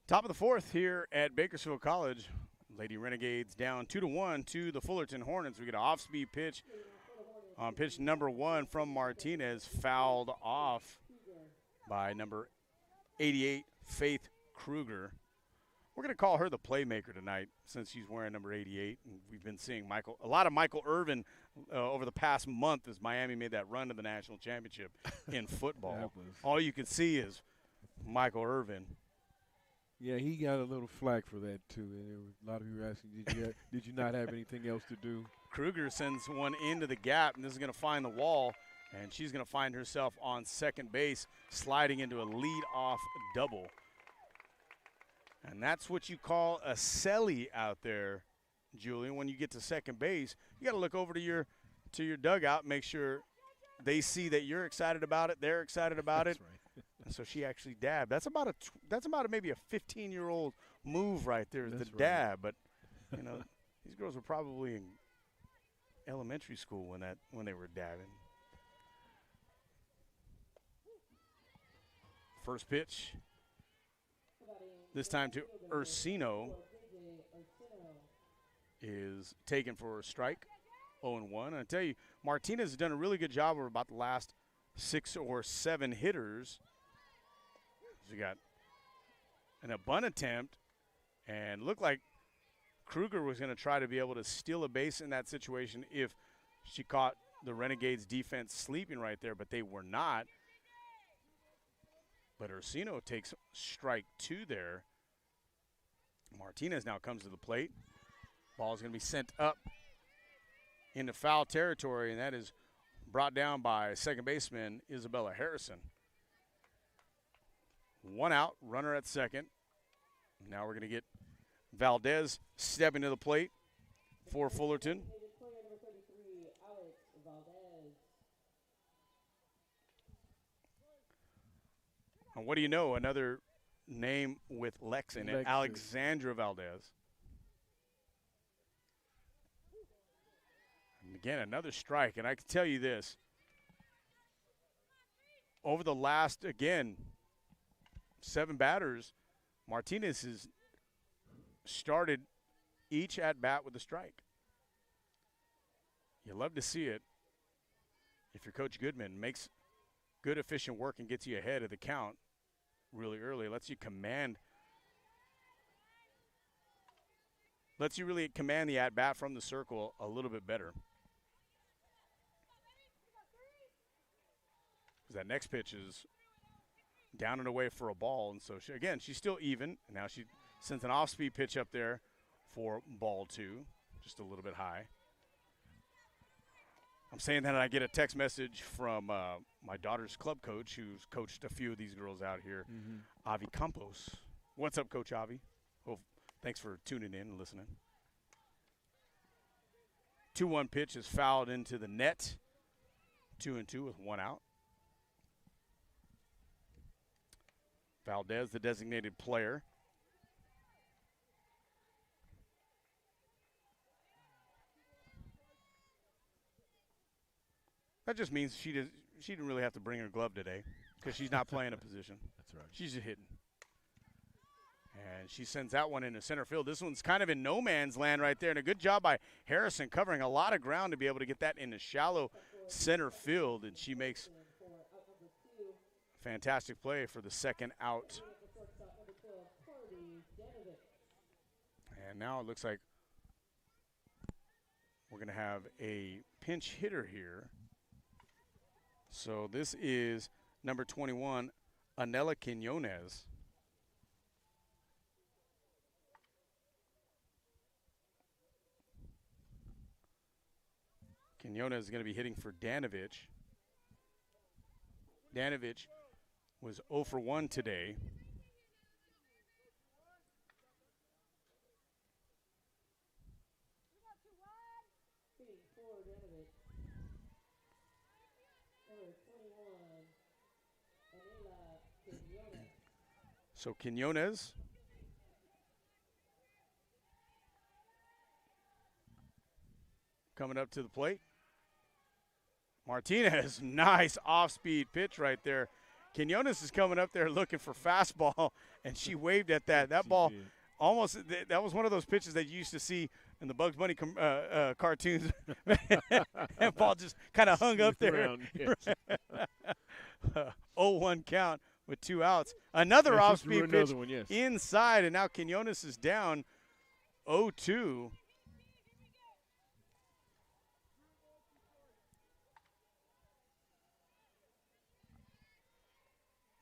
Top of the fourth here at Bakersfield College. Lady Renegades down 2-1 to the Fullerton Hornets. We get an off-speed pitch on pitch number 1 from Martinez, fouled off by number 88, Faith Kruger. We're going to call her the playmaker tonight since she's wearing number 88. And we've been seeing a lot of Michael Irvin over the past month as Miami made that run to the national championship in football. All you can see is Michael Irvin. Yeah, he got a little flack for that, too. A lot of you were asking, did you not have anything else to do? Kruger sends one into the gap, and this is going to find the wall, and she's going to find herself on second base, sliding into a lead-off double. And that's what you call a celly out there, Julian. When you get to second base, you got to look over to your dugout, make sure they see that you're excited about it, they're excited about it. Right. And so she actually dabbed. That's about maybe a 15-year-old move right there, is the That's right. dab. But you know, these girls were probably in elementary school when they were dabbing. First pitch. This time to Ursino is taken for a strike, 0-1. And I tell you, Martinez has done a really good job over about the last 6 or 7 hitters. We got an bunt attempt, and looked like Kruger was going to try to be able to steal a base in that situation if she caught the Renegades defense sleeping right there, but they were not. But Ursino takes strike 2 there. Martinez now comes to the plate. Ball is going to be sent up into foul territory, and that is brought down by second baseman Isabella Harrison. 1 out, runner at second. Now we're going to get Valdez stepping to the plate for Fullerton. And what do you know? Another name with Lex in it, Alexandra Valdez. And again, another strike. And I can tell you this. Over the last, 7 batters, Martinez has started each at-bat with a strike. You love to see it if your Coach Goodman makes good, efficient work and gets you ahead of the count really early. Lets you really command the at-bat from the circle a little bit better. Because that next pitch is down and away for a ball, and so she's still even. Now she sends an off-speed pitch up there for ball 2, just a little bit high. I'm saying that, and I get a text message from my daughter's club coach, who's coached a few of these girls out here, Avi Campos. What's up, Coach Avi? Well, thanks for tuning in and listening. 2-1 pitch is fouled into the net. 2-2 with 1 out. Valdez, the designated player. That just means she didn't really have to bring her glove today because she's not playing a position. That's right. She's just hitting. And she sends that one into center field. This one's kind of in no man's land right there. And a good job by Harrison covering a lot of ground to be able to get that into shallow center field. And she makes fantastic play for the second out. And now it looks like we're going to have a pinch hitter here. So this is number 21, Anela Quinones. Quinones is going to be hitting for Danovich. Danovich was 0 for 1 today. So Quinones coming up to the plate. Martinez, nice off-speed pitch right there. Quinones is coming up there looking for fastball, and she waved at that. That ball did. almost – that was one of those pitches that you used to see in the Bugs Bunny cartoons. That ball just kind of hung up there. Around, yes. 0-1 count with 2 outs. Another off-speed pitch one, yes. inside, and now Quinones is down 0-2.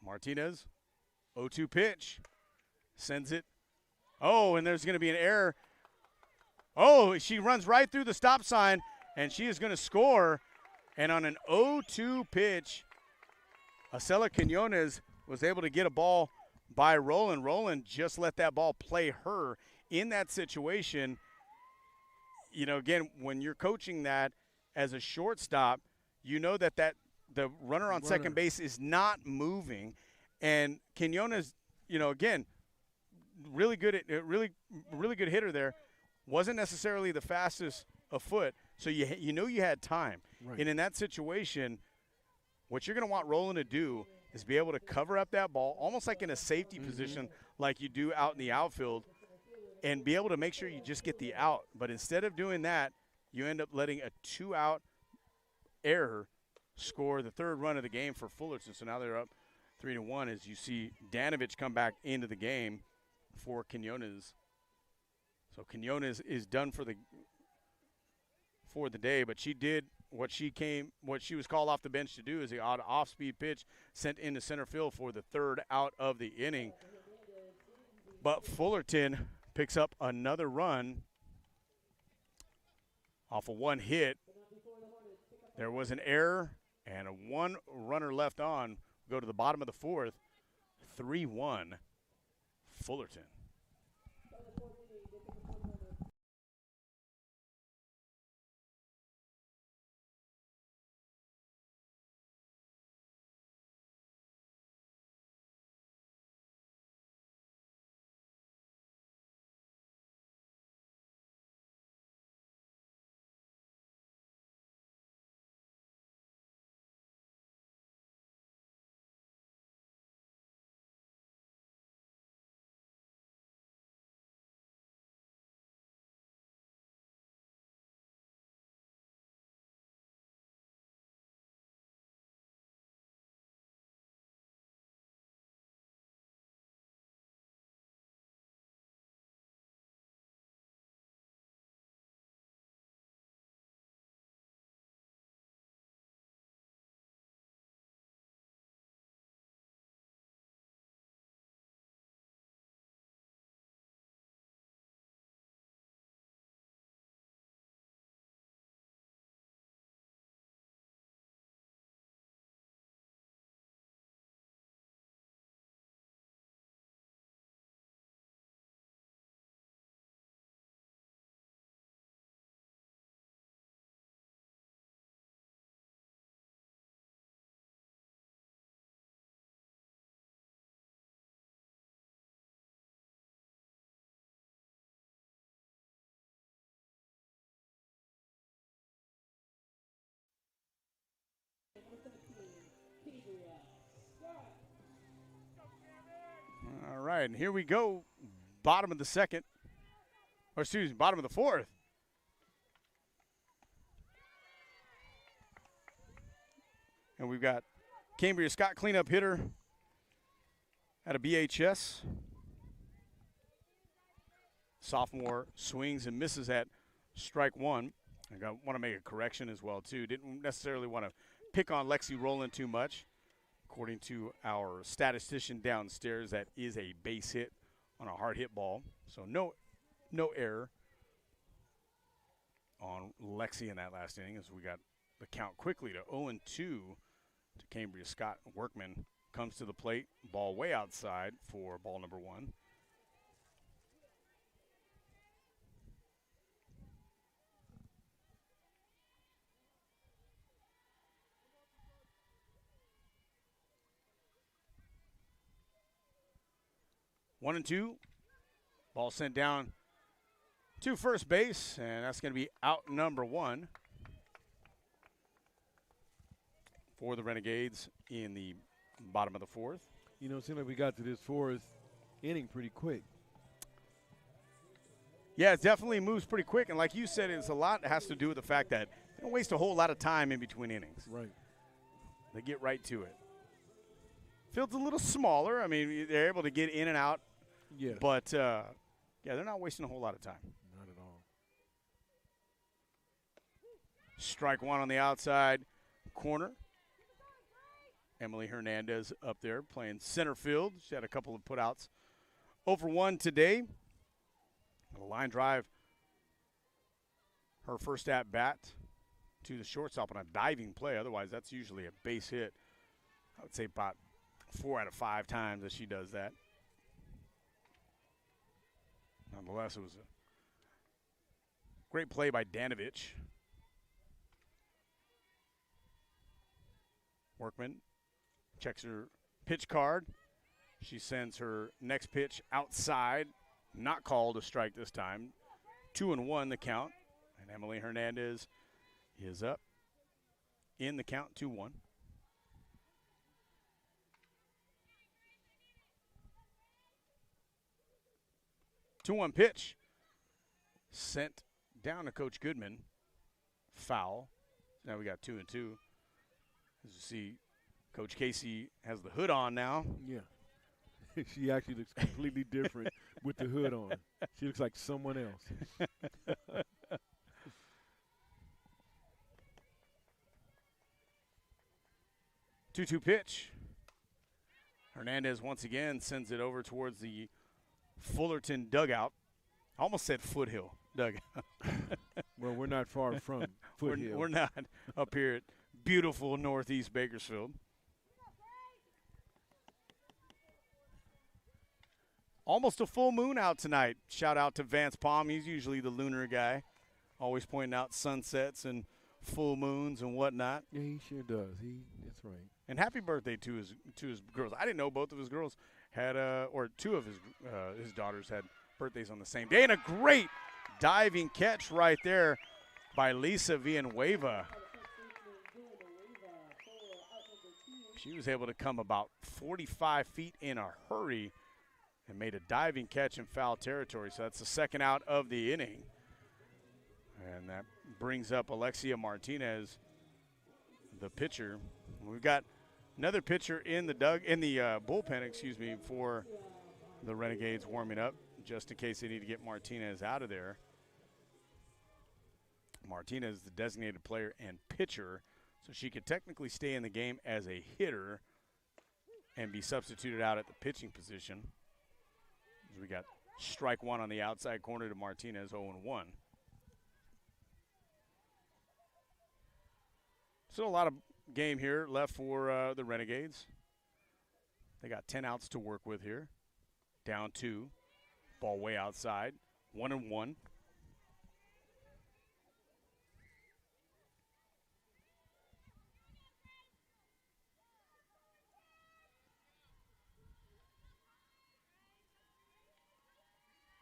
Martinez, 0-2 pitch, sends it. Oh, and there's going to be an error. Oh, she runs right through the stop sign, and she is going to score. And on an 0-2 pitch, Acela Quinones was able to get a ball by Roland. Roland just let that ball play her in that situation. You know, again, when you're coaching that as a shortstop, you know that the runner on second base is not moving. And Quinones, you know, again, really good good hitter there. Wasn't necessarily the fastest afoot, so you know you had time. Right. And in that situation, what you're going to want Roland to do is be able to cover up that ball, almost like in a safety position like you do out in the outfield, and be able to make sure you just get the out. But instead of doing that, you end up letting a 2-out error score the 3rd run of the game for Fullerton. So now they're up 3-1 as you see Danovich come back into the game for Quinones. So Quinones is done for the day, but she did what she was called off the bench to do, is the odd off-speed pitch sent into center field for the 3rd out of the inning. But Fullerton picks up another run off of 1 hit. There was an error and a 1 runner left on. Go to the bottom of the 4th, 3-1 Fullerton. All right, and here we go. Bottom of the 2nd. Or excuse me, bottom of the 4th. And we've got Cambria Scott, cleanup hitter at a BHS. Sophomore swings and misses at strike 1. I want to make a correction as well, too. Didn't necessarily want to pick on Lexi Rowland too much. According to our statistician downstairs, that is a base hit on a hard hit ball. So no error on Lexi in that last inning, as we got the count quickly to 0-2 to Cambria Scott. Workman comes to the plate, ball way outside for ball number 1. One and 2. Ball sent down to first base, and that's going to be out number 1 for the Renegades in the bottom of the fourth. You know, it seemed like we got to this fourth inning pretty quick. Yeah, it definitely moves pretty quick. And like you said, it's a lot has to do with the fact that they don't waste a whole lot of time in between innings. Right. They get right to it. Field's a little smaller. I mean, they're able to get in and out. Yeah. But, yeah, they're not wasting a whole lot of time. Not at all. Strike one on the outside corner. Emily Hernandez up there playing center field. She had a couple of putouts. 0-for-1 today. A line drive. Her first at bat to the shortstop on a diving play. Otherwise, that's usually a base hit. I would say about 4 out of 5 times that she does that. Nonetheless, it was a great play by Danovich. Workman checks her pitch card. She sends her next pitch outside. Not called a strike this time. 2-1 the count. And Emily Hernandez is up in the count, 2-1. Two-one pitch sent down to Coach Goodman. Foul. Now we got 2-2. As you see, Coach Casey has the hood on now. Yeah. She actually looks completely different with the hood on. She looks like someone else. 2-2 pitch. Hernandez once again sends it over towards the Fullerton dugout. I almost said foothill dugout. Well, we're not far from foothill. We're not up here at beautiful northeast Bakersfield. Almost a full moon out tonight. Shout out to Vance Palm. He's usually the lunar guy, always pointing out sunsets and full moons and whatnot. Yeah, he sure does. That's right. And happy birthday to his girls. I didn't know both of his girls had, or two of his daughters had birthdays on the same day. And a great diving catch right there by Lisa Villanueva. She was able to come about 45 feet in a hurry and made a diving catch in foul territory. So that's the second out of the inning. And that brings up Alexia Martinez, the pitcher. We've got another pitcher in the bullpen, for the Renegades warming up, just in case they need to get Martinez out of there. Martinez is the designated player and pitcher, so she could technically stay in the game as a hitter and be substituted out at the pitching position. We got strike one on the outside corner to Martinez, 0-1. Still a lot of game here left for the Renegades. They got 10 outs to work with here. Down 2. Ball way outside. 1-1.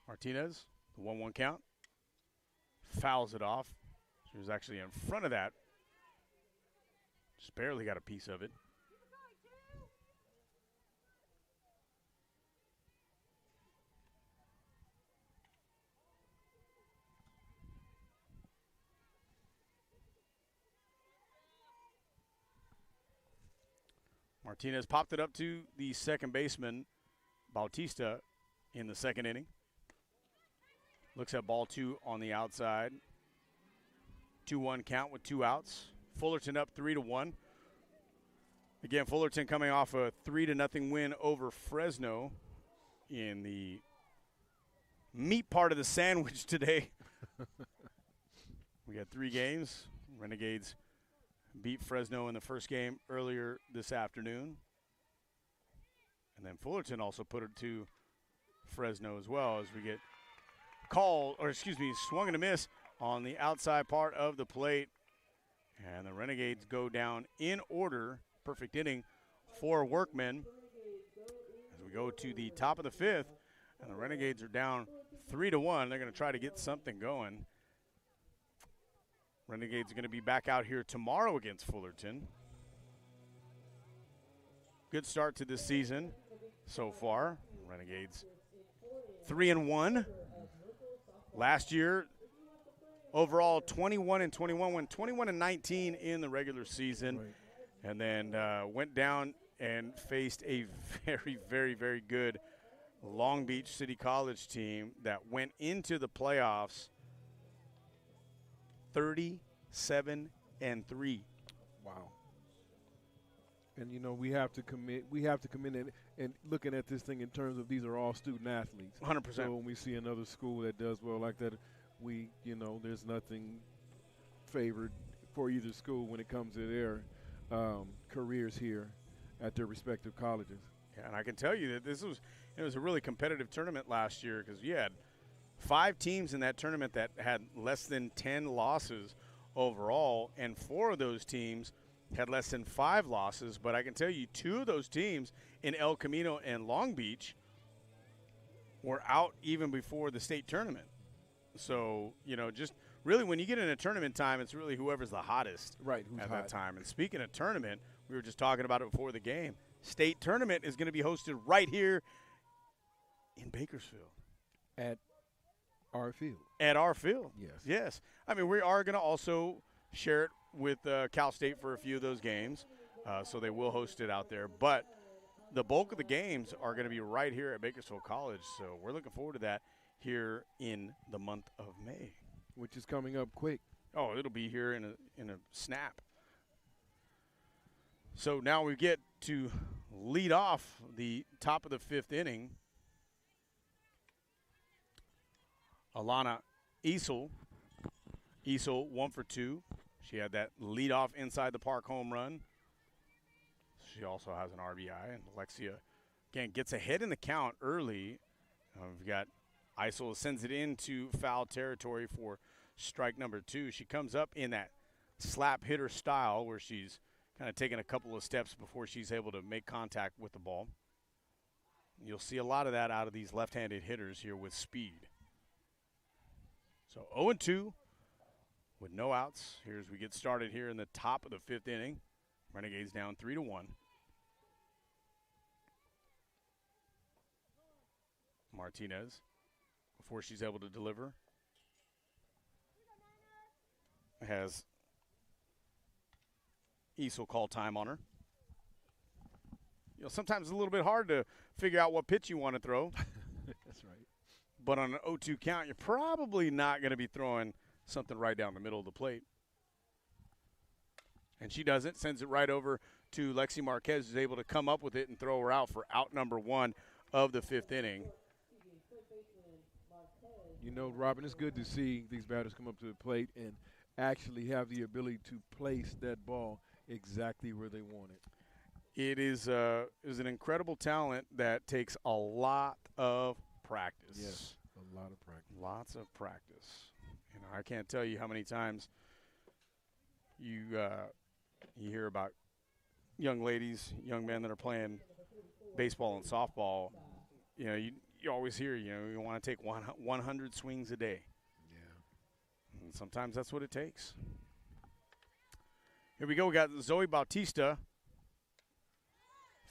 Martinez, the 1-1 count. Fouls it off. She was actually in front of that. Just barely got a piece of it. Martinez popped it up to the second baseman, Bautista, in the second inning. Looks at ball 2 on the outside. 2-1 count with 2 outs. Fullerton up 3-1. Again, Fullerton coming off a 3-0 win over Fresno in the meat part of the sandwich today. We got 3 games. Renegades beat Fresno in the first game earlier this afternoon. And then Fullerton also put it to Fresno as well, as we get swung and a miss on the outside part of the plate. And the Renegades go down in order. Perfect inning for Workman. As we go to the top of the 5th, and the Renegades are down 3-1. They're going to try to get something going. Renegades are going to be back out here tomorrow against Fullerton. good start to this season so far. Renegades 3-1. Last year, overall 21-21, went 21-19 in the regular season, Right. and then went down and faced a very, very, very good Long Beach City College team that went into the playoffs 37-3. Wow. And you know we have to commit. We have to commit and looking at this thing in terms of these are all student athletes. 100%. So when we see another school that does well like that, there's nothing favored for either school when it comes to their careers here at their respective colleges. Yeah, and I can tell you that it was a really competitive tournament last year because you had 5 teams in that tournament that had less than 10 losses overall, and 4 of those teams had less than 5 losses. But I can tell you 2 of those teams in El Camino and Long Beach were out even before the state tournament. So, just really when you get in a tournament time, it's really whoever's the hottest Who's at hot. that time. And speaking of tournament, we were just talking about it before the game. State tournament is going to be hosted right here in Bakersfield. At our field. At our field. Yes. Yes. I mean, we are going to also share it with Cal State for a few of those games, so they will host it out there. But the bulk of the games are going to be right here at Bakersfield College, so we're looking forward to that here in the month of May. Which is coming up quick. Oh, it'll be here in a snap. So now we get to lead off the top of the 5th inning. Alana Easel 1 for 2. She had that leadoff inside the park home run. She also has an RBI. And Alexia, again, gets ahead in the count early. We've got Eisel sends it into foul territory for strike number 2. She comes up in that slap hitter style where she's kind of taking a couple of steps before she's able to make contact with the ball. You'll see a lot of that out of these left-handed hitters here with speed. So 0-2 with no outs. Here as we get started here in the top of the 5th inning. Renegades down 3-1. Martinez, before she's able to deliver, has Easel call time on her. Sometimes it's a little bit hard to figure out what pitch you want to throw. That's right. But on an 0-2 count, you're probably not going to be throwing something right down the middle of the plate. And she does it, sends it right over to Lexi Marquez, who's able to come up with it and throw her out for out number 1 of the 5th inning. Robin, it's good to see these batters come up to the plate and actually have the ability to place that ball exactly where they want it. It is an incredible talent that takes a lot of practice. Yes, a lot of practice. Lots of practice. I can't tell you how many times you hear about young ladies, young men that are playing baseball and softball. You always hear, you want to take 100 swings a day. Yeah. And sometimes that's what it takes. Here we go. We got Zoe Bautista.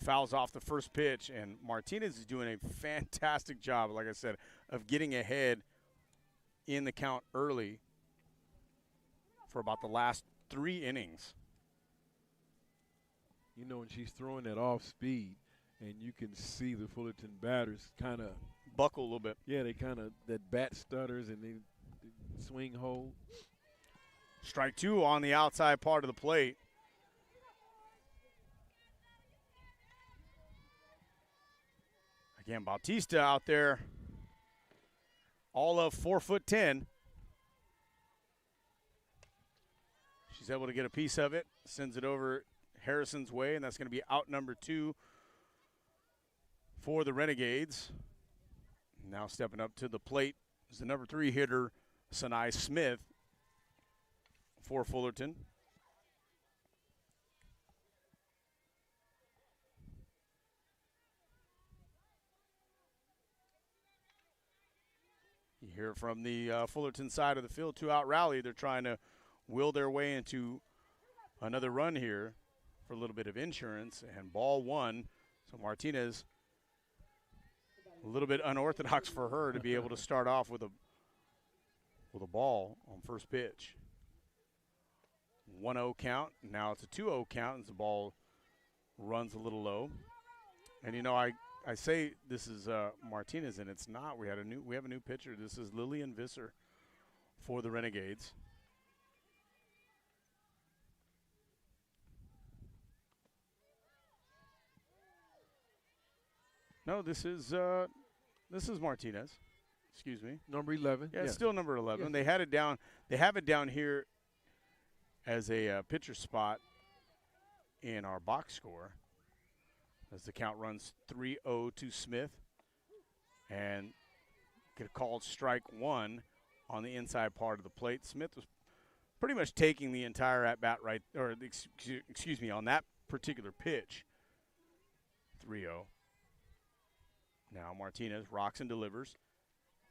Fouls off the first pitch, and Martinez is doing a fantastic job, like I said, of getting ahead in the count early for about the last 3 innings. And she's throwing that off speed, and you can see the Fullerton batters kind of buckle a little bit. Yeah, they kind of that bat stutters and they swing hold. Strike 2 on the outside part of the plate. Again, Bautista out there, all of 4'10". She's able to get a piece of it, sends it over Harrison's way, and that's going to be out number 2 for the Renegades. Now stepping up to the plate is the number 3 hitter, Sanai Smith, for Fullerton. You hear from the Fullerton side of the field, 2-out rally. They're trying to will their way into another run here for a little bit of insurance, and ball one. So Martinez, a little bit unorthodox for her to be able to start off with a ball on first pitch. 1-0 count. Now it's a 2-0 count as the ball runs a little low. And, I say this is Martinez, and it's not. We have a new pitcher. This is Lillian Visser for the Renegades. No, this is Martinez. Excuse me. Number 11. Yeah, it's yes. still number 11. Yes. They had it down. They have it down here as a pitcher spot in our box score as the count runs 3-0 to Smith, and get called strike one on the inside part of the plate. Smith was pretty much taking the entire at bat excuse me, on that particular pitch. 3-0. Now Martinez rocks and delivers.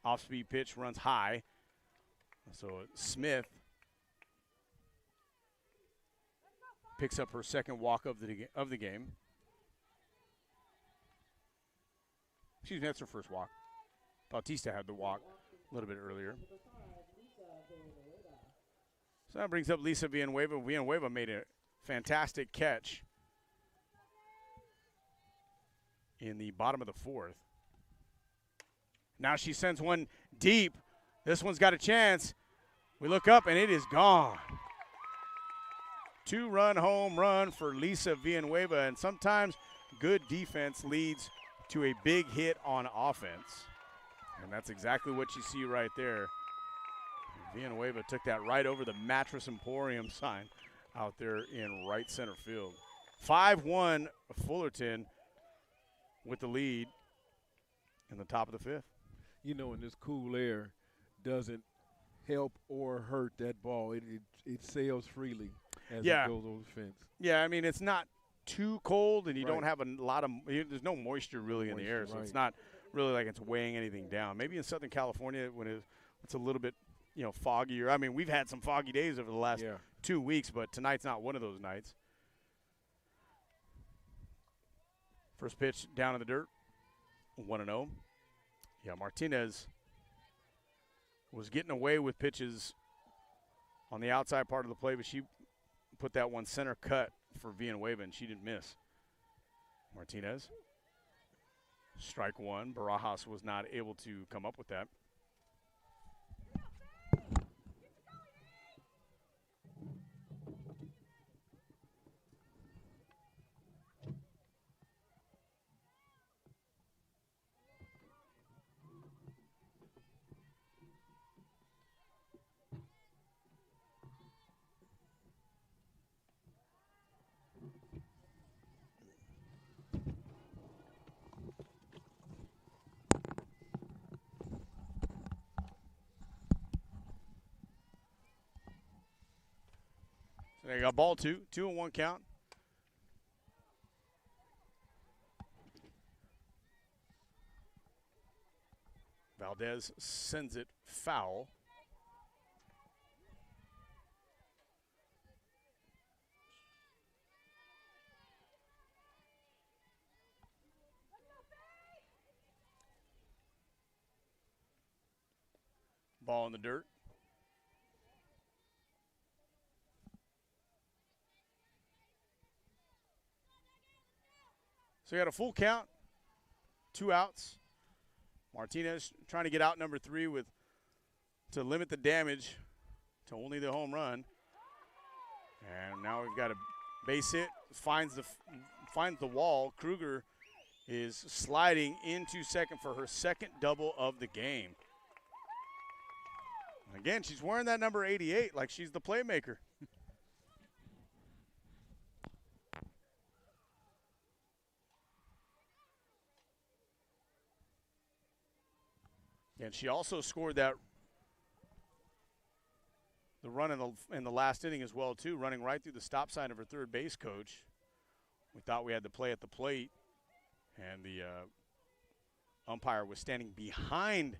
Off-speed pitch runs high. So Smith picks up her second walk of the game. Excuse me, that's her first walk. Bautista had the walk a little bit earlier. So that brings up Lisa Villanueva. Villanueva made a fantastic catch in the bottom of the fourth. Now she sends one deep. This one's got a chance. We look up, and it is gone. 2-run home run for Lisa Villanueva, and sometimes good defense leads to a big hit on offense. And that's exactly what you see right there. Villanueva took that right over the Mattress Emporium sign out there in right center field. 5-1 Fullerton with the lead in the top of the fifth. And this cool air doesn't help or hurt that ball. It sails freely as it goes over the fence. Yeah, I mean, it's not too cold, and you don't have a lot of – there's no moisture really in the air, so it's not really like it's weighing anything down. Maybe in Southern California when it's a little bit, foggier. I mean, we've had some foggy days over the last 2 weeks, but tonight's not one of those nights. First pitch down in the dirt, 1-0. Yeah, Martinez was getting away with pitches on the outside part of the play, but she put that one center cut for Villanueva, and she didn't miss. Martinez, strike one. Barajas was not able to come up with that. There you go, ball two, 2-1 count. Valdez sends it foul. Ball in the dirt. So we got a full count, 2 outs. Martinez trying to get out number 3 to limit the damage to only the home run. And now we've got a base hit, finds the wall. Kruger is sliding into second for her second double of the game. Again, she's wearing that number 88 like she's the playmaker. And she also scored the run in the last inning as well, too, running right through the stop sign of her third base coach. We thought we had the play at the plate, and the umpire was standing behind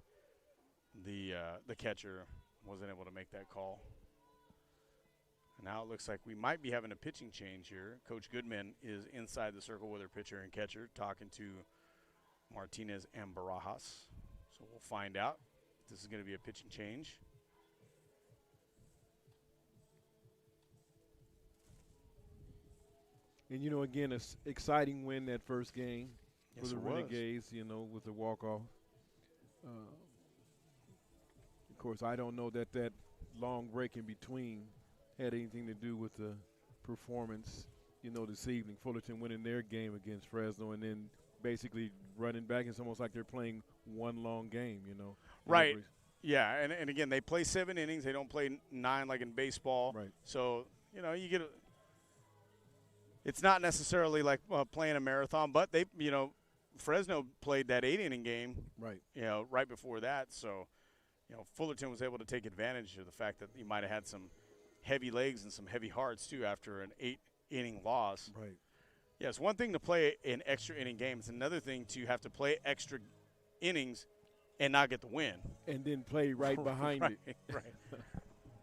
the catcher, wasn't able to make that call. Now it looks like we might be having a pitching change here. Coach Goodman is inside the circle with her pitcher and catcher talking to Martinez and Barajas. So we'll find out if this is going to be a pitching change. And, again, it's exciting win that first game for Yes, the it was. Renegades, with the walk-off. Of course, I don't know that long break in between had anything to do with the performance, this evening. Fullerton winning their game against Fresno and then basically running back. It's almost like they're playing one long game, Right. Yeah, and again, they play 7 innings. They don't play 9 like in baseball. Right. So, you get it's not necessarily like playing a marathon, but they, Fresno played that 8-inning game, Right. Right before that. So, Fullerton was able to take advantage of the fact that he might have had some heavy legs and some heavy hearts, too, after an 8-inning loss. Right. Yeah, it's one thing to play an extra inning game. It's another thing to have to play extra innings and not get the win. And then play right behind it. Right.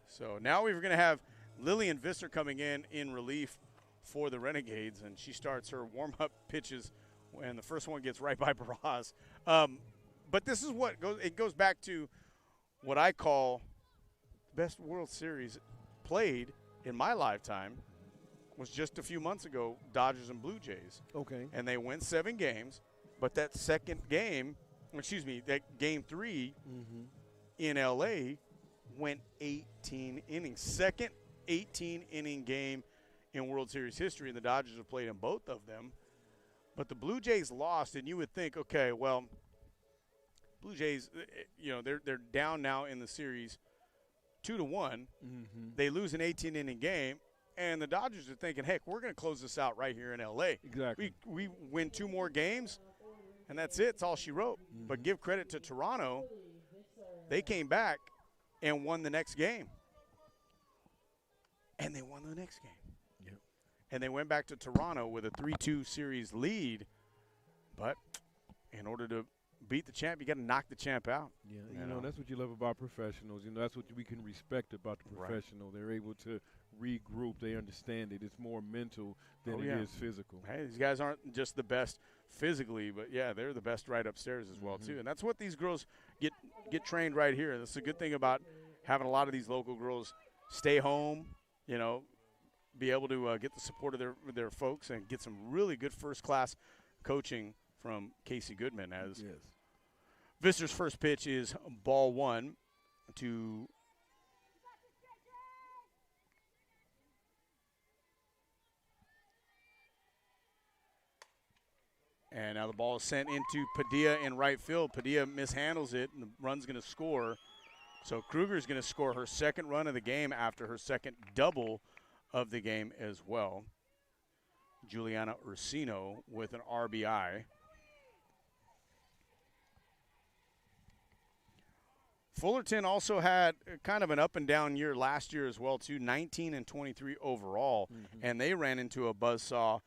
So now we're going to have Lillian Visser coming in relief for the Renegades, and she starts her warm-up pitches when the first one gets right by Barras. But this is what goes back to what I call the best World Series played in my lifetime was just a few months ago, Dodgers and Blue Jays. Okay. And they went 7 games, but that second game, that game 3 in L.A. went 18 innings. Second 18-inning game in World Series history, and the Dodgers have played in both of them. But the Blue Jays lost, and you would think, okay, well, Blue Jays, they're down now in the series 2-1. They lose an 18-inning game, and the Dodgers are thinking, heck, we're going to close this out right here in L.A. Exactly. We win 2 more games, and that's it. It's all she wrote. But give credit to Toronto. They came back and won the next game. And they won the next game. Yep. And they went back to Toronto with a 3-2 series lead. But in order to beat the champ, you got to knock the champ out. Yeah, that's what you love about professionals. That's what we can respect about the professional. Right. They're able to regroup. They understand it. It's more mental than it is physical. Hey, these guys aren't just the best physically, but, yeah, they're the best right upstairs as well, too. And that's what these girls get trained right here. That's a good thing about having a lot of these local girls stay home, be able to get the support of their folks and get some really good first-class coaching from Casey Goodman. As Visser's first pitch is ball 1 to and now the ball is sent into Padilla in right field. Padilla mishandles it, and the run's going to score. So Kruger's going to score her second run of the game after her second double of the game as well. Juliana Ursino with an RBI. Fullerton also had kind of an up-and-down year last year as well, too, 19 and 23 overall, and they ran into a buzzsaw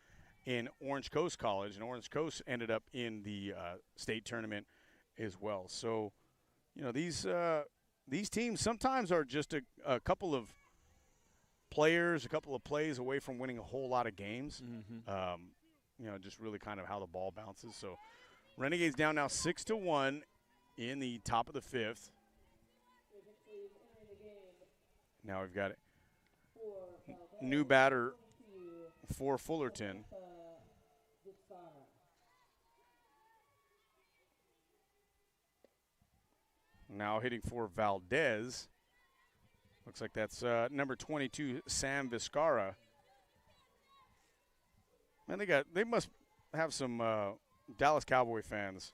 in Orange Coast College, and Orange Coast ended up in the state tournament as well. So, these teams sometimes are just a couple of players, a couple of plays away from winning a whole lot of games. Just really kind of how the ball bounces. So, Renegades down now 6-1 in the top of the 5th. Now we've got a new batter for Fullerton. Now hitting for Valdez. Looks like that's number 22, Sam Vizcarra. Man, they must have some Dallas Cowboy fans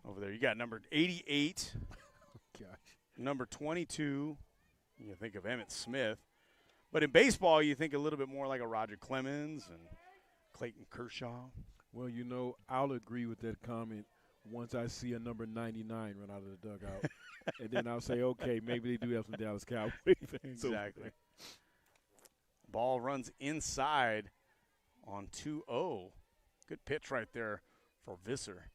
over there. You got number 88. Gosh. Number 22. You think of Emmitt Smith. But in baseball, you think a little bit more like a Roger Clemens and Clayton Kershaw. Well, I'll agree with that comment once I see a number 99 run out of the dugout. And then I'll say, okay, maybe they do have some Dallas Cowboy fans. Exactly. Ball runs inside on 2-0. Good pitch right there for Visser.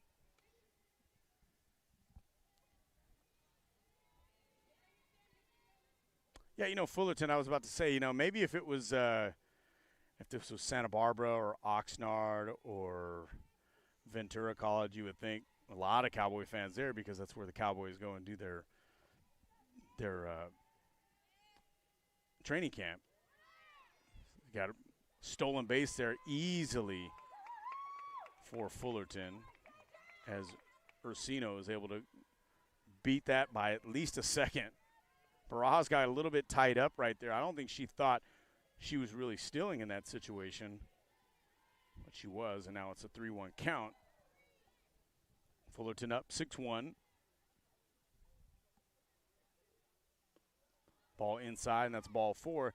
Yeah, Fullerton, I was about to say, maybe if this was Santa Barbara or Oxnard or Ventura College, you would think a lot of Cowboy fans there because that's where the Cowboys go and do their training camp. Got a stolen base there easily for Fullerton as Ursino is able to beat that by at least a second. Barajas got a little bit tied up right there. I don't think she thought she was really stealing in that situation, but she was, and now it's a 3-1 count. Fullerton up 6-1. Ball inside, and that's ball 4.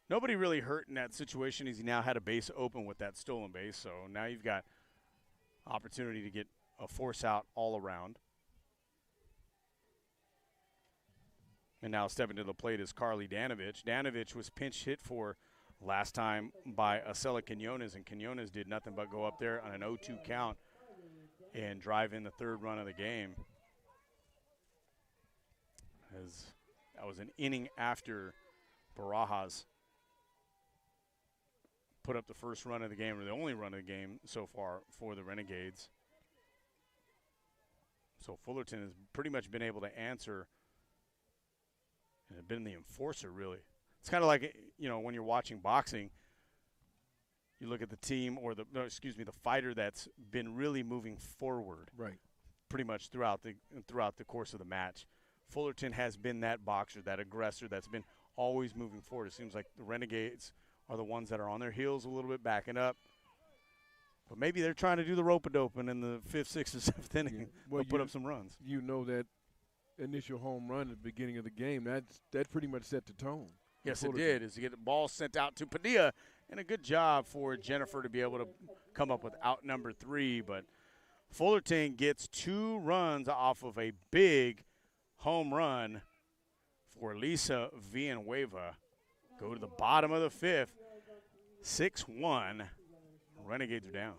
Nobody really hurt in that situation as he now had a base open with that stolen base, so now you've got opportunity to get a force out all around. And now stepping to the plate is Carly Danovich. Danovich was pinch hit for last time by Acela Quinones, and Quinones did nothing but go up there on an 0-2 count and drive in the 3rd run of the game. As that was an inning after Barajas put up the 1st run of the game, or the only run of the game so far for the Renegades. So Fullerton has pretty much been able to answer and been the enforcer, really. It's kind of like, when you're watching boxing, you look at the team or the fighter that's been really moving forward. Right. Pretty much throughout the course of the match. Fullerton has been that boxer, that aggressor that's been always moving forward. It seems like the Renegades are the ones that are on their heels a little bit, backing up. But maybe they're trying to do the rope-a-dope in the 5th, 6th, or 7th inning. Yeah. Well, put up some runs. You know that initial home run at the beginning of the game, that pretty much set the tone. Yes, it did, is to get the ball sent out to Padilla, and a good job for Jennifer to be able to come up with out number 3. But Fullerton gets 2 runs off of a big home run for Lisa Villanueva. Go to the bottom of the 5th, 6-1. Renegades are down.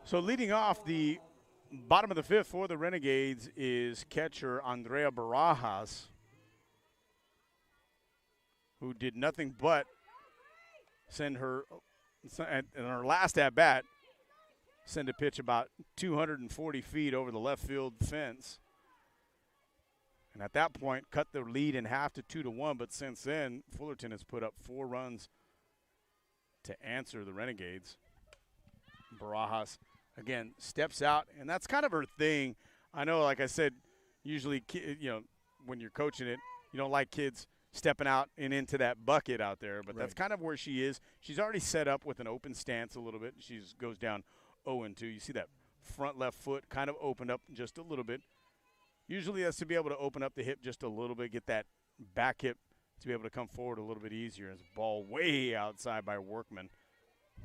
So leading off the bottom of the 5th for the Renegades is catcher Andrea Barajas, who did nothing but send her, in her last at-bat, send a pitch about 240 feet over the left field fence. And at that point, cut the lead in half to 2-1. But since then, Fullerton has put up 4 runs to answer the Renegades. Barajas, again, steps out, and that's kind of her thing. I know, like I said, usually, when you're coaching it, you don't like kids stepping out and into that bucket out there, but that's kind of where she is. She's already set up with an open stance a little bit. She goes down 0-2. You see that front left foot kind of opened up just a little bit. Usually that's to be able to open up the hip just a little bit, get that back hip to be able to come forward a little bit easier. As a ball way outside by Workman.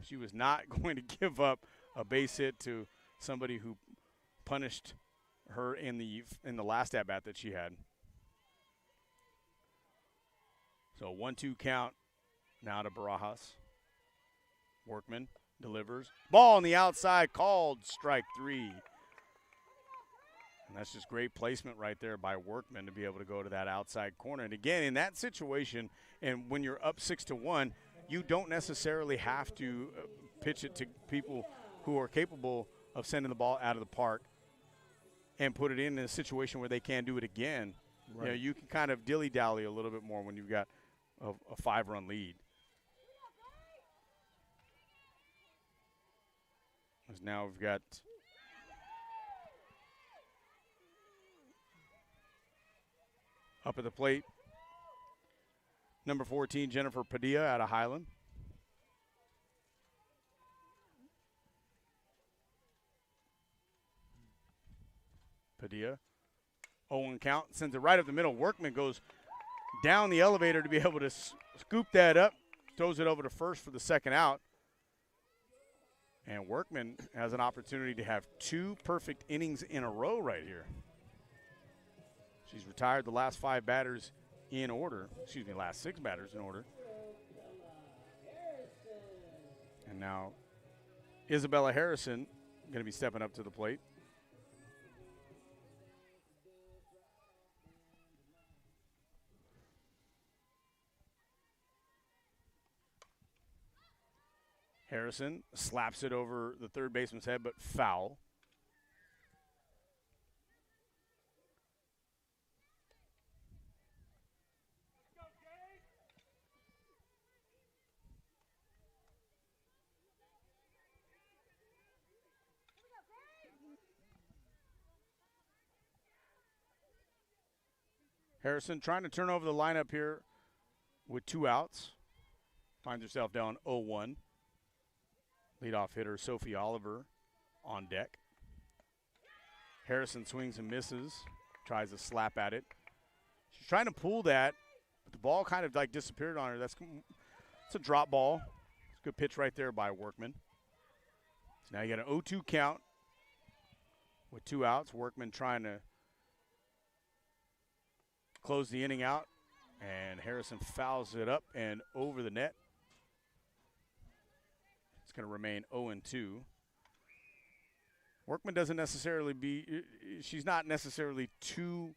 She was not going to give up a base hit to somebody who punished her in the last at-bat that she had. So 1-2 count now to Barajas. Workman delivers. Ball on the outside, called strike 3. And that's just great placement right there by Workman to be able to go to that outside corner. And again, in that situation, and when you're up 6-1, you don't necessarily have to pitch it to people who are capable of sending the ball out of the park and put it in a situation where they can do it again. Right. You know, you can kind of dilly-dally a little bit more when you've got a 5-run lead. As now we've got up at the plate, number 14, Jennifer Padilla out of Highland. Padilla, 0-1 count, sends it right up the middle. Workman goes down the elevator to be able to scoop that up, throws it over to first for the second out. And Workman has an opportunity to have 2 perfect innings in a row right here. She's retired the last 5 batters in order. Excuse me, last 6 batters in order. And now Isabella Harrison going to be stepping up to the plate. Harrison slaps it over the third baseman's head, but foul. Harrison trying to turn over the lineup here with 2 outs. Finds herself down 0-1. Leadoff hitter Sophie Oliver on deck. Harrison swings and misses, tries to slap at it. She's trying to pull that, but the ball kind of like disappeared on her. It's a drop ball. It's a good pitch right there by Workman. So now you got an 0-2 count with 2 outs. Workman trying to close the inning out, and Harrison fouls it up and over the net. It's going to remain 0-2. Workman doesn't necessarily she's not necessarily too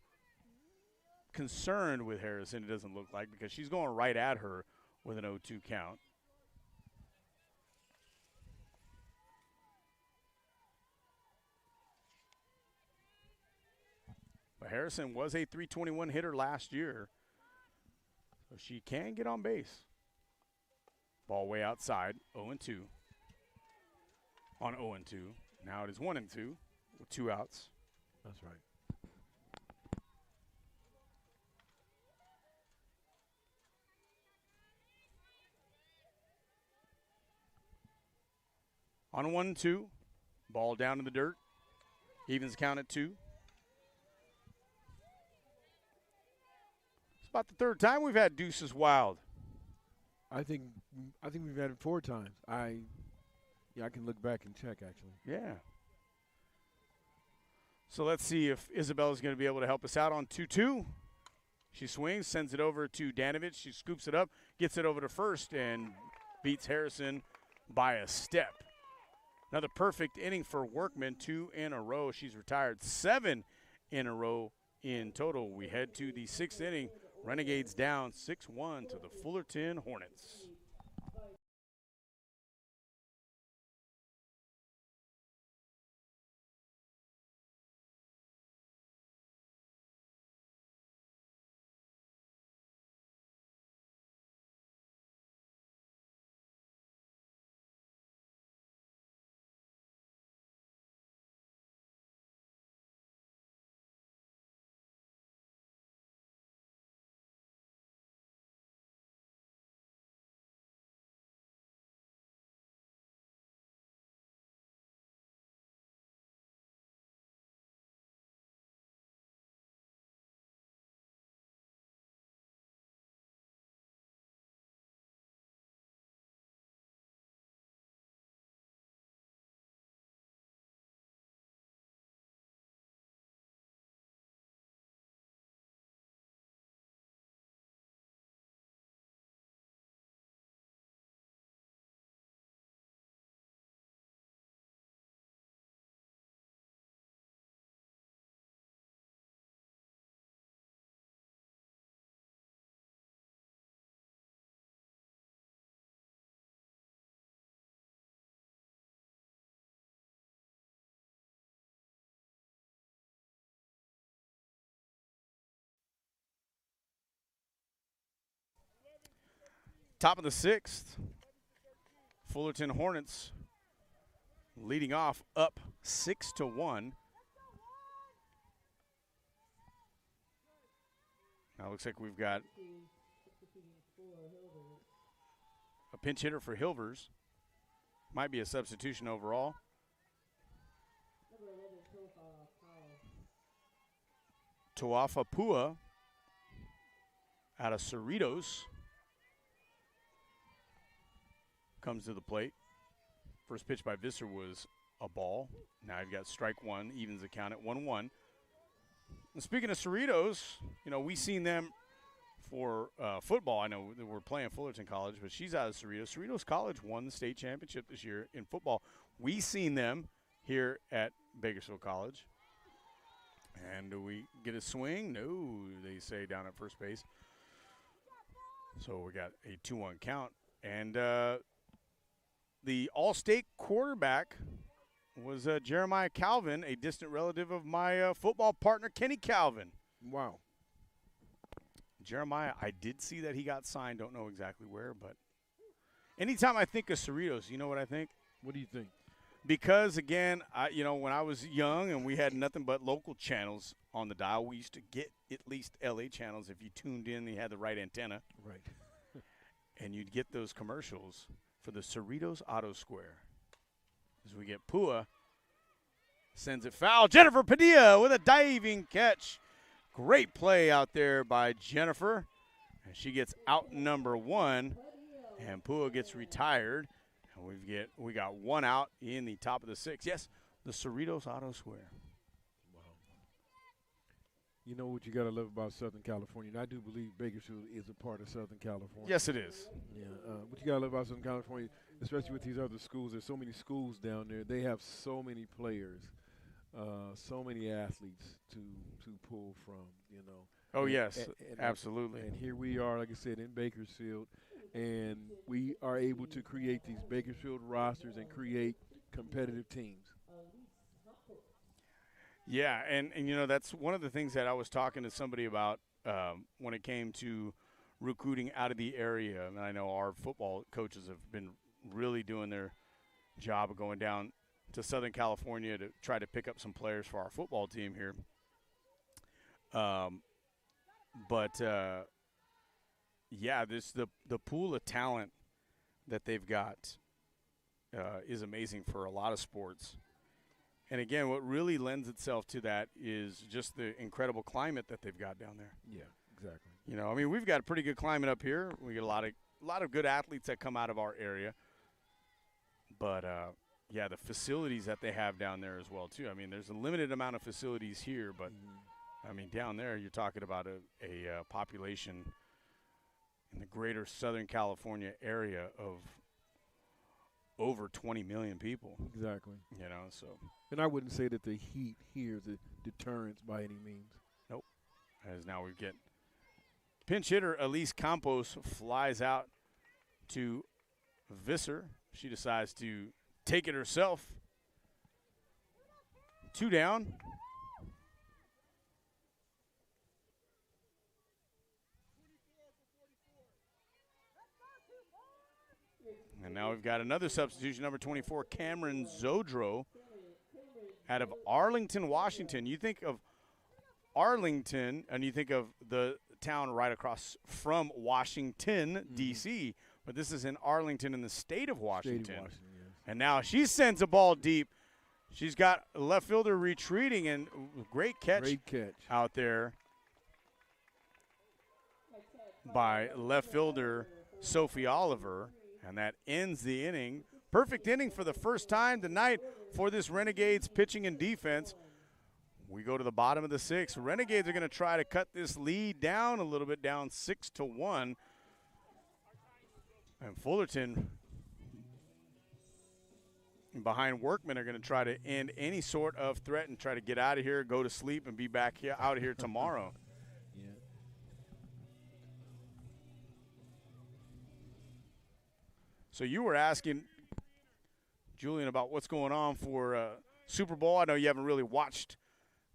concerned with Harrison, it doesn't look like, because she's going right at her with an 0-2 count. But Harrison was a .321 hitter last year, so she can get on base. Ball way outside, 0-2. On 0-2. Now it is 1-2 with 2 outs. That's right. On 1-2, ball down in the dirt. Evens count at 2. It's about the 3rd time we've had deuces wild. I think we've had it 4 times. I can look back and check, actually. Yeah. So let's see if Isabella's going to be able to help us out on 2-2. She swings, sends it over to Danovich. She scoops it up, gets it over to first, and beats Harrison by a step. Another perfect inning for Workman, 2 in a row. She's retired 7 in a row in total. We head to the 6th inning. Renegades down 6-1 to the Fullerton Hornets. Top of the 6th, Fullerton Hornets leading off up 6-1. Now it looks like we've got a pinch hitter for Hilvers. Might be a substitution overall. Tuafa Pua out of Cerritos comes to the plate. First pitch by Visser was a ball. Now you've got strike one, evens the count at 1-1. And speaking of Cerritos, you know, we seen them for football. I know that we're playing Fullerton College, but she's out of Cerritos. Cerritos College won the state championship this year in football. We seen them here at Bakersfield College. And do we get a swing? No, they say down at first base. So we got a 2-1 count. And the all-state quarterback was Jeremiah Calvin, a distant relative of my football partner, Kenny Calvin. Wow. Jeremiah, I did see that he got signed. Don't know exactly where, but anytime I think of Cerritos, you know what I think? What do you think? Because, again, when I was young and we had nothing but local channels on the dial, we used to get at least L.A. channels. If you tuned in, you had the right antenna. Right. And you'd get those commercials for the Cerritos Auto Square. As we get Pua, sends it foul. Jennifer Padilla with a diving catch. Great play out there by Jennifer. And she gets out number 1, and Pua gets retired. And we got 1 out in the top of the 6th. Yes, the Cerritos Auto Square. Wow. You know what you got to love about Southern California, and I do believe Bakersfield is a part of Southern California. Yes, it is. Yeah. What you got to love about Southern California, especially with these other schools, there's so many schools down there. They have so many players, so many athletes to pull from, you know. Oh, yes, absolutely. And here we are, like I said, in Bakersfield, and we are able to create these Bakersfield rosters and create competitive teams. Yeah, and you know, that's one of the things that I was talking to somebody about when it came to recruiting out of the area. And I know our football coaches have been really doing their job of going down to Southern California to try to pick up some players for our football team here. Yeah, the pool of talent that they've got is amazing for a lot of sports. And, again, what really lends itself to that is just the incredible climate that they've got down there. Yeah, exactly. You know, I mean, we've got a pretty good climate up here. We get a lot of good athletes that come out of our area. But, yeah, the facilities that they have down there as well, too. I mean, there's a limited amount of facilities here, but, I mean, down there you're talking about a population in the greater Southern California area of over 20 million people. Exactly. You know, so. And I wouldn't say that the heat here is a deterrence by any means. Nope. As now we get pinch hitter Elise Campos flies out to Visser. She decides to take it herself. 2 down. And now we've got another substitution, number 24, Cameron Zodro, out of Arlington, Washington. You think of Arlington, and you think of the town right across from Washington, D.C., but this is in Arlington in the state of Washington. Yes. And now she sends a ball deep. She's got a left fielder retreating, and great catch out there by left fielder Sophie Oliver. And that ends the inning. Perfect inning for the first time tonight for this Renegades pitching and defense. We go to the bottom of the 6th. Renegades are going to try to cut this lead down a little bit, down 6-1. And Fullerton behind Workman are going to try to end any sort of threat and try to get out of here, go to sleep, and be back here out of here tomorrow. So you were asking, Julian, about what's going on for Super Bowl. I know you haven't really watched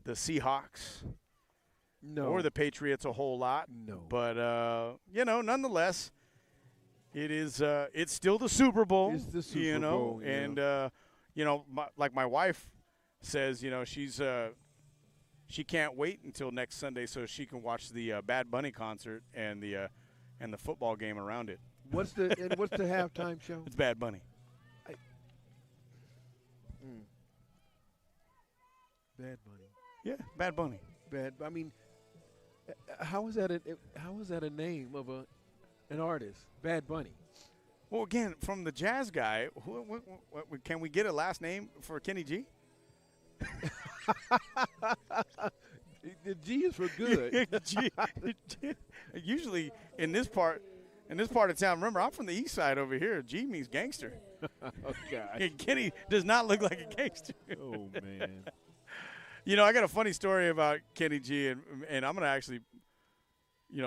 the Seahawks or the Patriots a whole lot. No. But, you know, nonetheless, It is. It's still the Super Bowl. It's the Super Bowl, yeah. And like my wife says, she can't wait until next Sunday so she can watch the Bad Bunny concert and the football game around it. What's the halftime show? It's Bad Bunny. Bad Bunny. Yeah, Bad Bunny. I mean, how is that a name of an artist? Bad Bunny. Well, again, from the jazz guy, can we get a last name for Kenny G? The G is for good. Usually in this part of town, remember, I'm from the east side over here. G means gangster. Oh, God. And Kenny does not look like a gangster. Oh, man. I got a funny story about Kenny G, and I'm going to actually,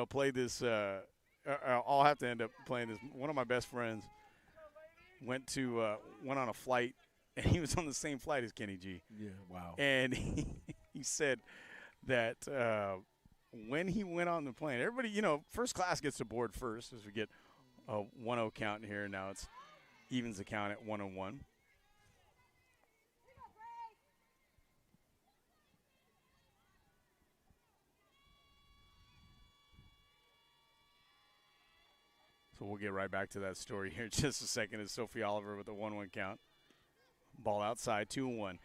play this. I'll have to end up playing this. One of my best friends went on a flight, and he was on the same flight as Kenny G. Yeah, wow. And he said that when he went on the plane, everybody, first class gets to board first as we get a 1-0 count here. Now it's evens the count at 1-1. So we'll get right back to that story here in just a second as Sophie Oliver with a 1-1 count. Ball outside, 2-1.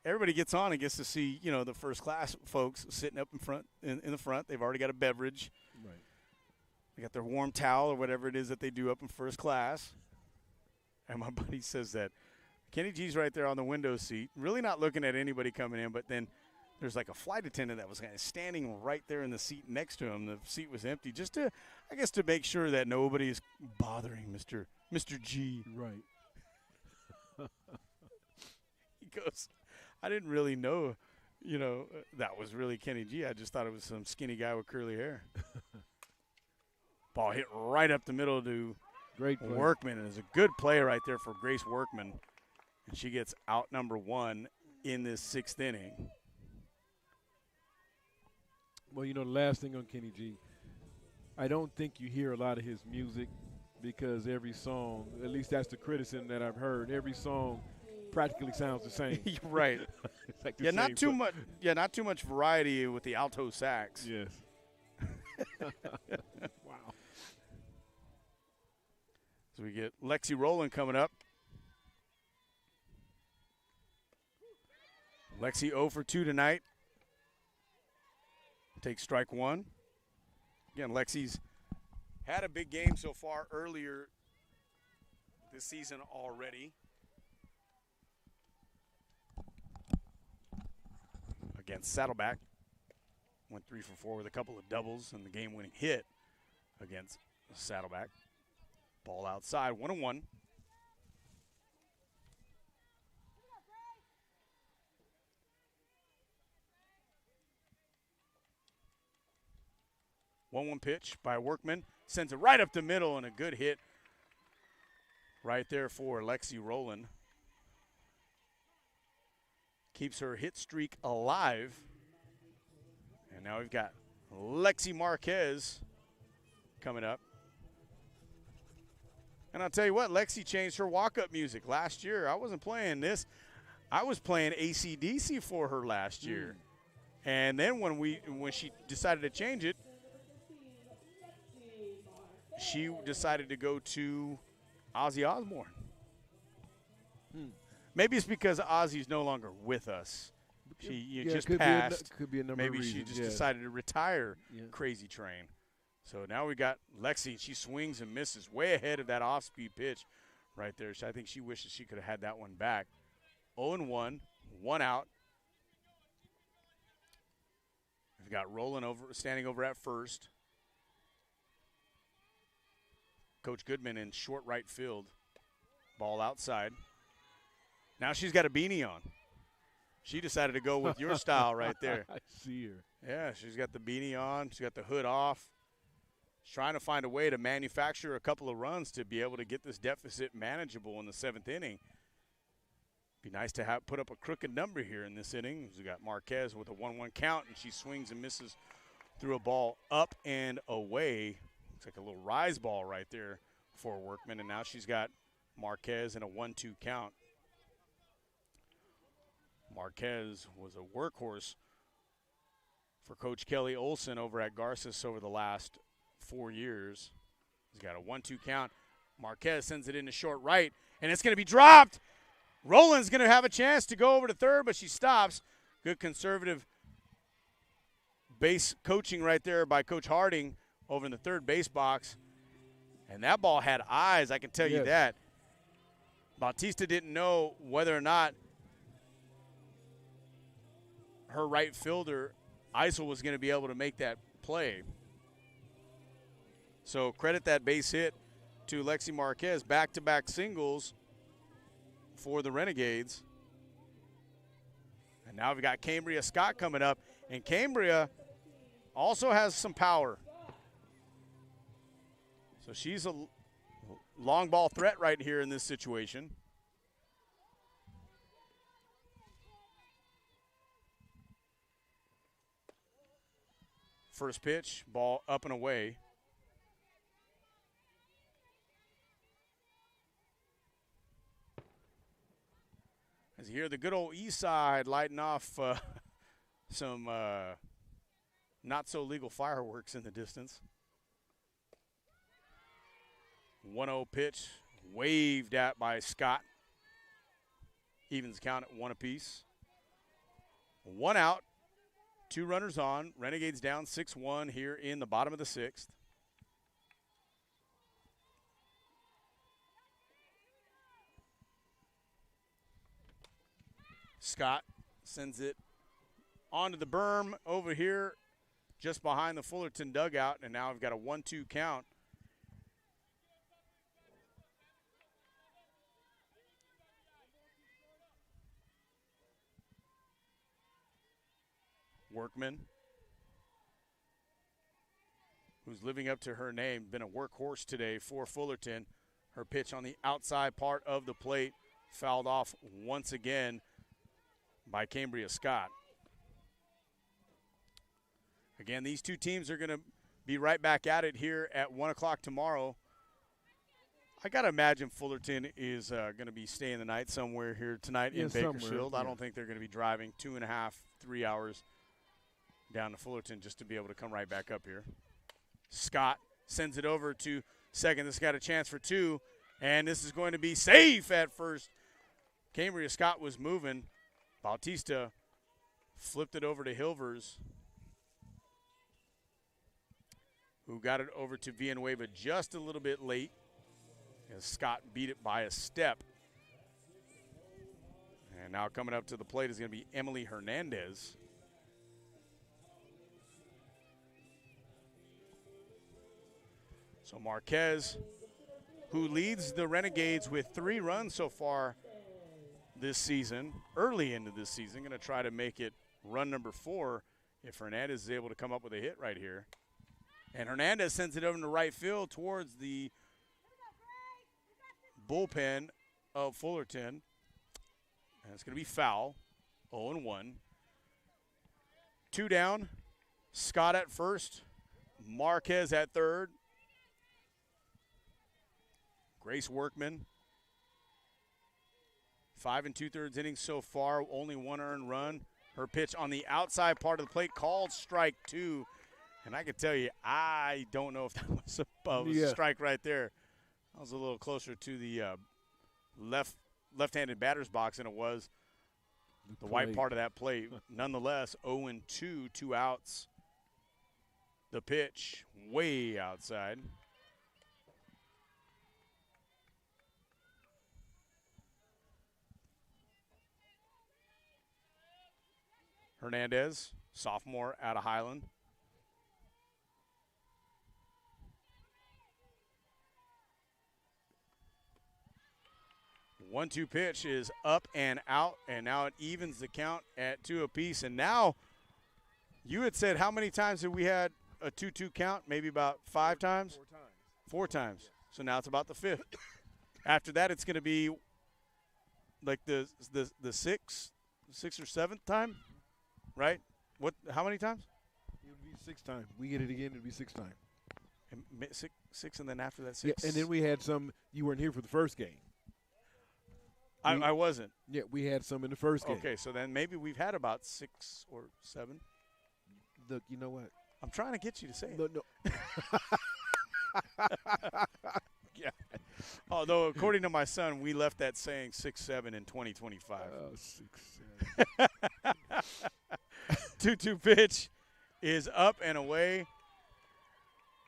Everybody gets on and gets to see, the first class folks sitting up in front, in the front. They've already got a beverage. Right. They got their warm towel or whatever it is that they do up in first class. And my buddy says that Kenny G's right there on the window seat, really not looking at anybody coming in, but then there's like a flight attendant that was kind of standing right there in the seat next to him. The seat was empty just to make sure that nobody is bothering Mr. G. Right. He goes, I didn't really know, that was really Kenny G. I just thought it was some skinny guy with curly hair. Ball hit right up the middle to Great play. Workman. And it's a good play right there for Grace Workman. And she gets out number 1 in this 6th inning. Well, the last thing on Kenny G, I don't think you hear a lot of his music because every song, at least that's the criticism that I've heard, every song practically sounds the same. Right. It's like the same not too much. Yeah, not too much variety with the alto sax. Yes. Wow. So we get Lexi Rowland coming up. Lexi 0 for 2 tonight. Takes strike 1. Again, Lexi's had a big game so far earlier this season already. Against Saddleback. Went 3 for 4 with a couple of doubles and the game-winning hit against Saddleback. Ball outside, 1-1. One pitch by Workman. Sends it right up the middle and a good hit right there for Lexi Rowland. Keeps her hit streak alive. And now we've got Lexi Marquez coming up. And I'll tell you what, Lexi changed her walk-up music. Last year, I wasn't playing this. I was playing AC/DC for her last year. And then when she decided to change it, she decided to go to Ozzy Osbourne. Maybe it's because Ozzy's no longer with us. She just passed. Could be a number Maybe of she reasons, just decided to retire. Yeah. Crazy Train. So now we got Lexi. She swings and misses way ahead of that off-speed pitch right there. So I think she wishes she could have had that one back. 0-1, 1 out. We've got Roland standing over at first. Coach Goodman in short right field. Ball outside. Now she's got a beanie on. She decided to go with your style right there. I see her. Yeah, she's got the beanie on. She's got the hood off. She's trying to find a way to manufacture a couple of runs to be able to get this deficit manageable in the 7th inning. Be nice to put up a crooked number here in this inning. We got Marquez with a 1-1 count, and she swings and misses through a ball up and away. Looks like a little rise ball right there for Workman, and now she's got Marquez in a 1-2 count. Marquez was a workhorse for Coach Kelly Olson over at Garces over the last 4 years. He's got a 1-2 count. Marquez sends it into short right, and it's going to be dropped. Rowland's going to have a chance to go over to third, but she stops. Good conservative base coaching right there by Coach Harding over in the third base box. And that ball had eyes, I can tell you that. Bautista didn't know whether or not her right fielder, Isel, was going to be able to make that play. So credit that base hit to Lexi Marquez. Back-to-back singles for the Renegades. And now we've got Cambria Scott coming up. And Cambria also has some power. So she's a long ball threat right here in this situation. First pitch, ball up and away. As you hear the good old east side lighting off some not-so-legal fireworks in the distance. 1-0 pitch, waved at by Scott. Evens count at 1 apiece. 1 out, 2 runners on. Renegades down 6-1 here in the bottom of the 6th. Scott sends it onto the berm over here just behind the Fullerton dugout, and now we've got a 1-2 count. Workman, who's living up to her name, been a workhorse today for Fullerton. Her pitch on the outside part of the plate fouled off once again by Cambria Scott. Again, these two teams are going to be right back at it here at 1 o'clock tomorrow. I got to imagine Fullerton is going to be staying the night somewhere here tonight in Bakersfield. I don't think they're going to be driving 2.5, 3 hours down to Fullerton just to be able to come right back up here. Scott sends it over to second. This got a chance for 2, and this is going to be safe at first. Cambria Scott was moving. Bautista flipped it over to Hilvers, who got it over to Villanueva just a little bit late, as Scott beat it by a step. And now coming up to the plate is going to be Emily Hernandez. So Marquez, who leads the Renegades with 3 runs so far this season, early into this season, going to try to make it run number 4 if Hernandez is able to come up with a hit right here. And Hernandez sends it over to right field towards the bullpen of Fullerton. And it's going to be foul, 0-1. 2 down, Scott at first, Marquez at third. Grace Workman, 5 2/3 innings so far, only 1 earned run. Her pitch on the outside part of the plate called strike 2. And I can tell you, I don't know if that was a strike right there. That was a little closer to the left-handed batter's box than it was the white part of that plate. Nonetheless, 0-2, 2 outs. The pitch way outside. Hernandez, sophomore out of Highland. One-two pitch is up and out, and now it evens the count at 2 apiece. And now you had said how many times have we had a 2-2 count? Maybe about 5 times? 4 times. 4 times. So now it's about the 5th. After that, it's going to be like the 6th or 7th time, right? How many times? It would be 6 times. We get it again, it would be 6 times. Six, and then after that, 6. Yeah, and then we had some. You weren't here for the first game. I wasn't. Yeah, we had some in the first game. Okay, so then maybe we've had about 6 or 7. Look, you know what? I'm trying to get you to say it. No. Yeah. Although, according to my son, we left that saying 6-7 in 2025. 6-7. 2-2 pitch is up and away.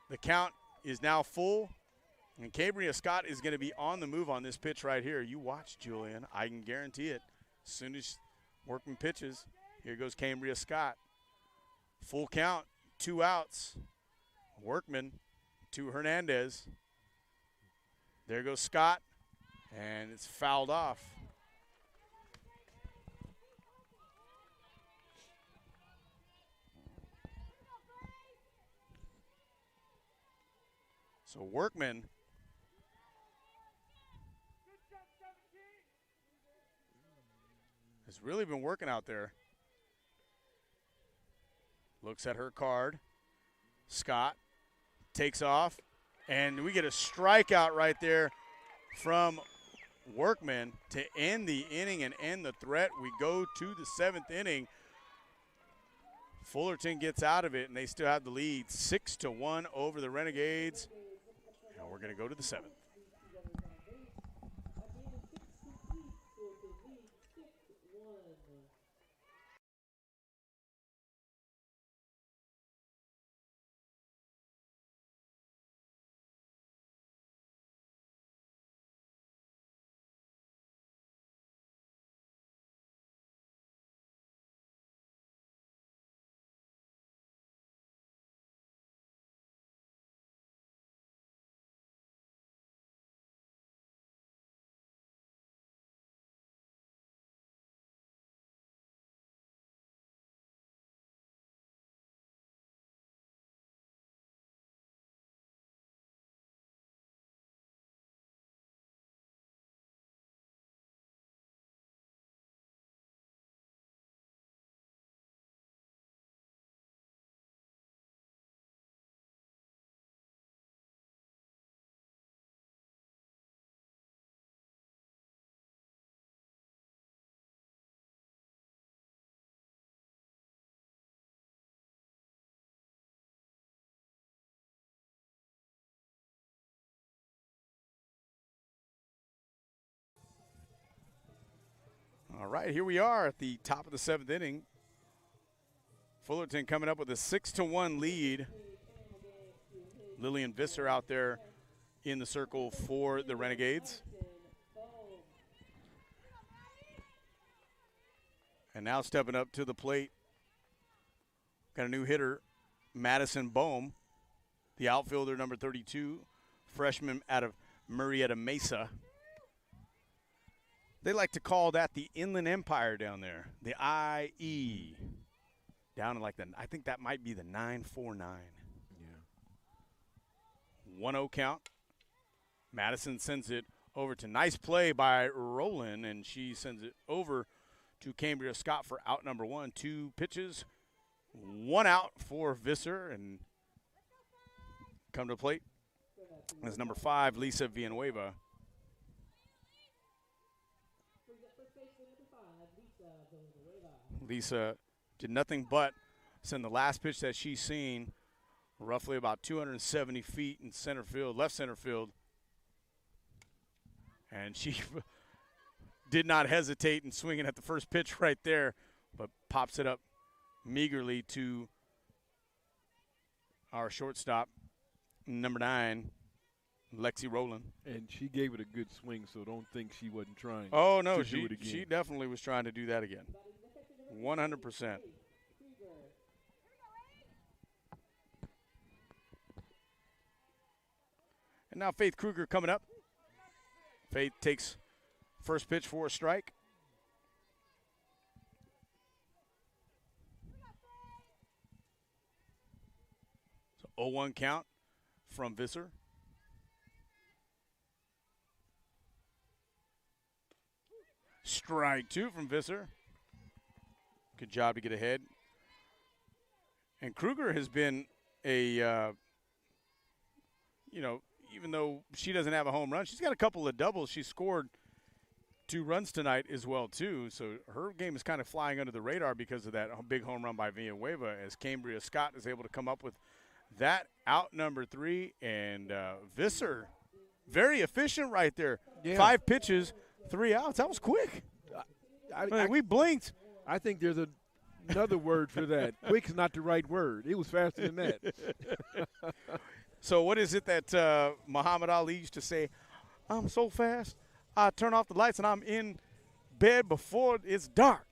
The count is now full. And Cambria Scott is going to be on the move on this pitch right here. You watch, Julian. I can guarantee it. As soon as Workman pitches, here goes Cambria Scott. Full count, 2 outs. Workman to Hernandez. There goes Scott, and it's fouled off. So Workman has really been working out there. Looks at her card. Scott takes off, and we get a strikeout right there from Workman to end the inning and end the threat. We go to the 7th inning. Fullerton gets out of it, and they still have the lead 6-1 over the Renegades. And we're going to go to the 7th. All right, here we are at the top of the 7th inning. Fullerton coming up with a 6-1 lead. Lillian Visser out there in the circle for the Renegades. And now stepping up to the plate, got a new hitter, Madison Bohm, the outfielder, number 32, freshman out of Murrieta Mesa. They like to call that the Inland Empire down there, the IE. Down in like I think that might be the 949. Yeah. 1-0 count. Madison sends it over to nice play by Rowland, and she sends it over to Cambria Scott for out number 1. 2 pitches, 1 out for Visser, and come to the plate is number 5, Lisa Villanueva. Lisa did nothing but send the last pitch that she's seen, roughly about 270 feet in center field, left center field. And she did not hesitate in swinging at the first pitch right there, but pops it up meagerly to our shortstop, number 9, Lexi Rowland. And she gave it a good swing, so don't think she wasn't trying. Oh, no, to do it again. She definitely was trying to do that again. 100%. And now Faith Kruger coming up. Faith takes first pitch for a strike. So 0-1 count from Visser. Strike 2 from Visser. Good job to get ahead. And Kruger has been a you know, even though she doesn't have a home run, she's got a couple of doubles. She scored 2 runs tonight as well, too. So her game is kind of flying under the radar because of that big home run by Villanueva, as Cambria Scott is able to come up with that out number 3. And Visser, very efficient right there. Yeah. 5 pitches, 3 outs. That was quick. I mean, we blinked. I think there's another word for that. Quick is not the right word. It was faster than that. So what is it that Muhammad Ali used to say? I'm so fast, I turn off the lights and I'm in bed before it's dark.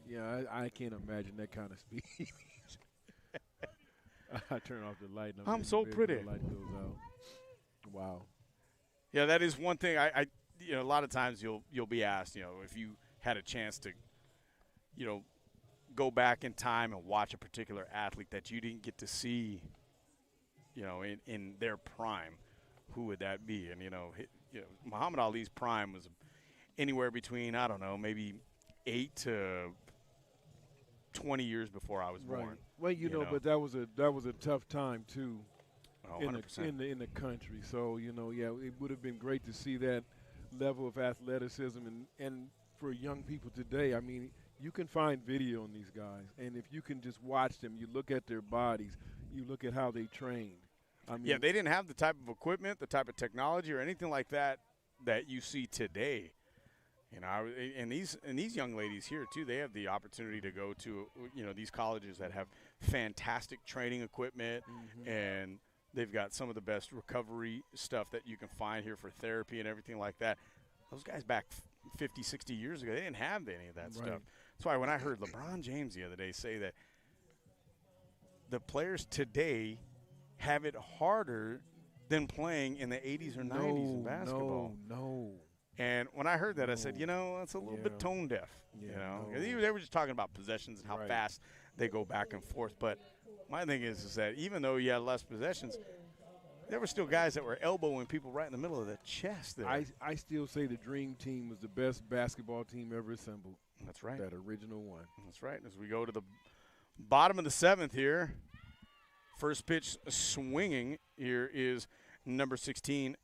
Yeah, I can't imagine that kind of speed. I turn off the light and I'm so pretty. The light goes out. Wow. Yeah, that is one thing. I you know, a lot of times you'll be asked, you know, if you had a chance to, you know, go back in time and watch a particular athlete that you didn't get to see, you know, in their prime, who would that be? And, you know, Muhammad Ali's prime was anywhere between, I don't know, maybe 8 to 20 years before I was born. Right. Well, you know, but that was a tough time too, Oh, in 100%. the country. So, you know, yeah, it would have been great to see that level of athleticism and for young people today. I mean, you can find video on these guys, and if you can just watch them, you look at their bodies, you look at how they trained. I mean, Yeah, they didn't have the type of equipment, the type of technology, or anything like that that you see today. You know, and these young ladies here too, they have the opportunity to go to, you know, these colleges that have fantastic training equipment, and they've got some of the best recovery stuff that you can find here for therapy and everything like that. Those guys back 50, 60 years ago, they didn't have any of that stuff. That's why when I heard LeBron James the other day say that the players today have it harder than playing in the 80s or 90s in basketball. No. And when I heard that, I said, you know, that's a little bit tone deaf. Yeah, you know, no. they were just talking about possessions and how fast they go back and forth. But my thing is that even though you had less possessions, there were still guys that were elbowing people right in the middle of the chest there. I still say the Dream Team was the best basketball team ever assembled. That's right. That original one. That's right. As we go to the bottom of the 7th here, first pitch swinging here is number 16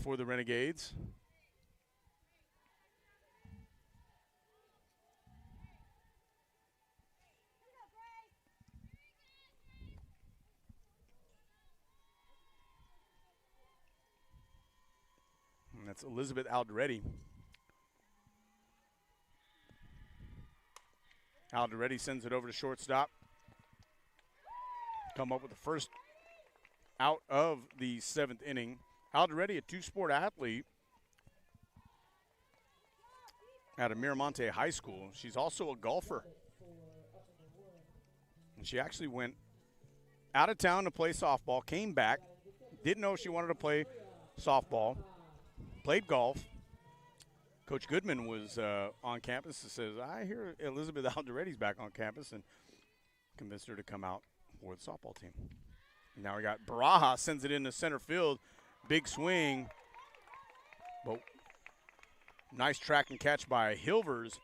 for the Renegades. And that's Elizabeth Alderetti. Alderetti sends it over to shortstop. Come up with the first out of the 7th inning. Alderetti, a 2-sport athlete out of Miramonte High School. She's also a golfer. And she actually went out of town to play softball, came back, didn't know she wanted to play softball, played golf. Coach Goodman was on campus and says, I hear Elizabeth Alderetti's back on campus, and convinced her to come out for the softball team. Now we got Baraja, sends it into center field. Big swing, but nice track and catch by Hilvers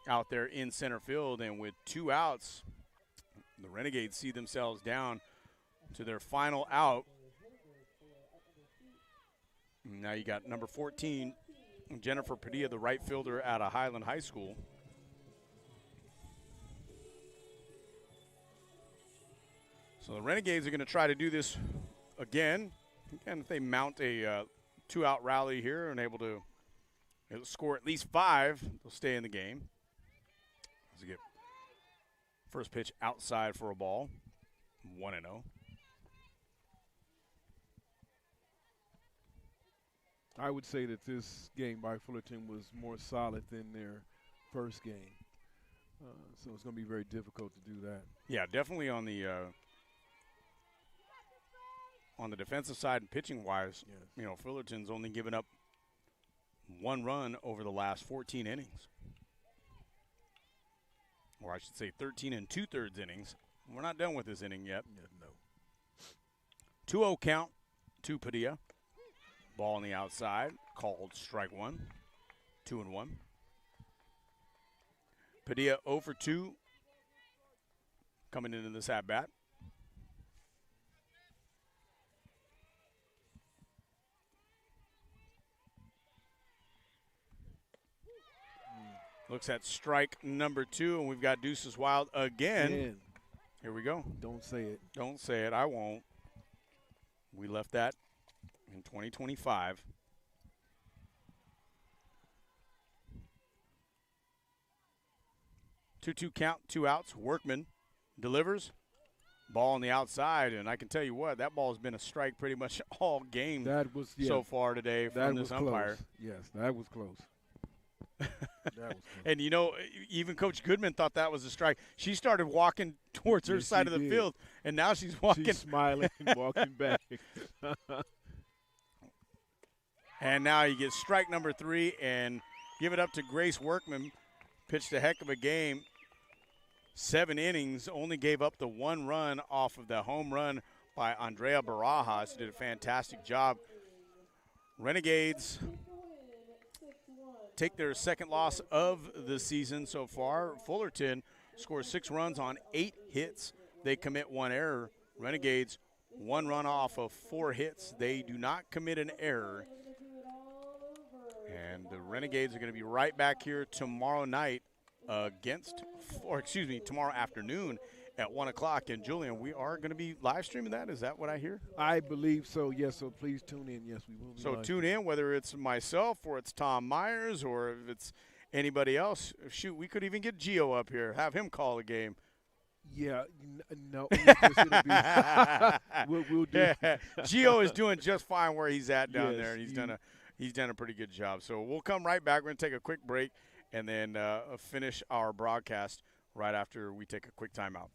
out there in center field. And with 2 outs, the Renegades see themselves down to their final out. And now you got number 14, Jennifer Padilla, the right fielder out of Highland High School. So the Renegades are going to try to do this again. And if they mount a 2-out rally here and able to score at least 5, they'll stay in the game. As we get first pitch outside for a ball, 1-0. I would say that this game by Fullerton was more solid than their first game. So it's going to be very difficult to do that. Yeah, definitely on the defensive side and pitching-wise, you know, Fullerton's only given up 1 run over the last 14 innings. Or I should say 13 2/3 innings. We're not done with this inning yet. Yeah, no. 2-0 count to Padilla. Ball on the outside, called strike 1, 2-1. Padilla 0 for 2 coming into this at-bat. Looks at strike number 2, and we've got Deuces Wild again. Here we go. Don't say it. Don't say it. I won't. We left that in 2025. Two count, 2 outs. Workman delivers. Ball on the outside, and I can tell you what, that ball has been a strike pretty much all game so far today from this umpire. Yes, that was close. And, you know, even Coach Goodman thought that was a strike. She started walking towards her side of the field, and now she's walking. She's smiling and walking back. And now you get strike number 3 and give it up to Grace Workman. Pitched a heck of a game. 7 innings, only gave up the 1 run off of the home run by Andrea Barajas. Did a fantastic job. Renegades take their second loss of the season so far. Fullerton scores 6 runs on 8 hits. They commit 1 error. Renegades 1 run off of 4 hits. They do not commit an error. And the Renegades are going to be right back here tomorrow night tomorrow afternoon at 1 o'clock. And Julian, we are going to be live streaming that. Is that what I hear? I believe so, yes. So please tune in. Yes, we will be So tune in, whether it's myself or it's Tom Myers or if it's anybody else. Shoot, we could even get Gio up here, have him call a game. Yeah, no. We'll do. Yeah. Gio is doing just fine where he's at down there, and he's done a pretty good job. So we'll come right back. We're going to take a quick break and then finish our broadcast right after we take a quick timeout.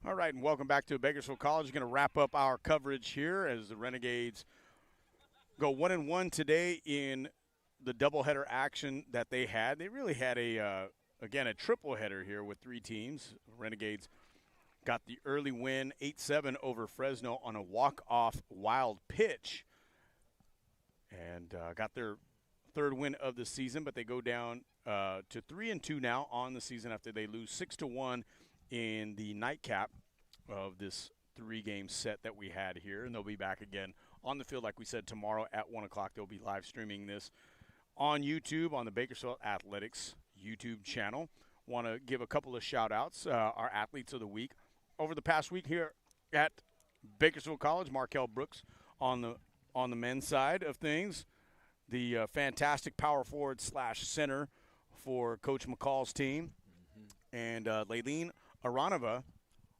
All right, and welcome back to Bakersfield College. We're going to wrap up our coverage here as the Renegades go 1-1 today in the doubleheader action that they had. They really had again, a triple header here with 3 teams. Renegades got the early win, 8-7 over Fresno on a walk-off wild pitch, and got their 3rd win of the season. But they go down to 3-2 now on the season after they lose 6-1 in the nightcap of this 3-game set that we had here. And they'll be back again on the field, like we said, tomorrow at 1 o'clock. They'll be live streaming this on YouTube on the Bakersfield Athletics YouTube channel. Want to give a couple of shout-outs, our athletes of the week. Over the past week here at Bakersfield College, Markel Brooks on the men's side of things, the fantastic power forward / center for Coach McCall's team, and Laylene Aranova,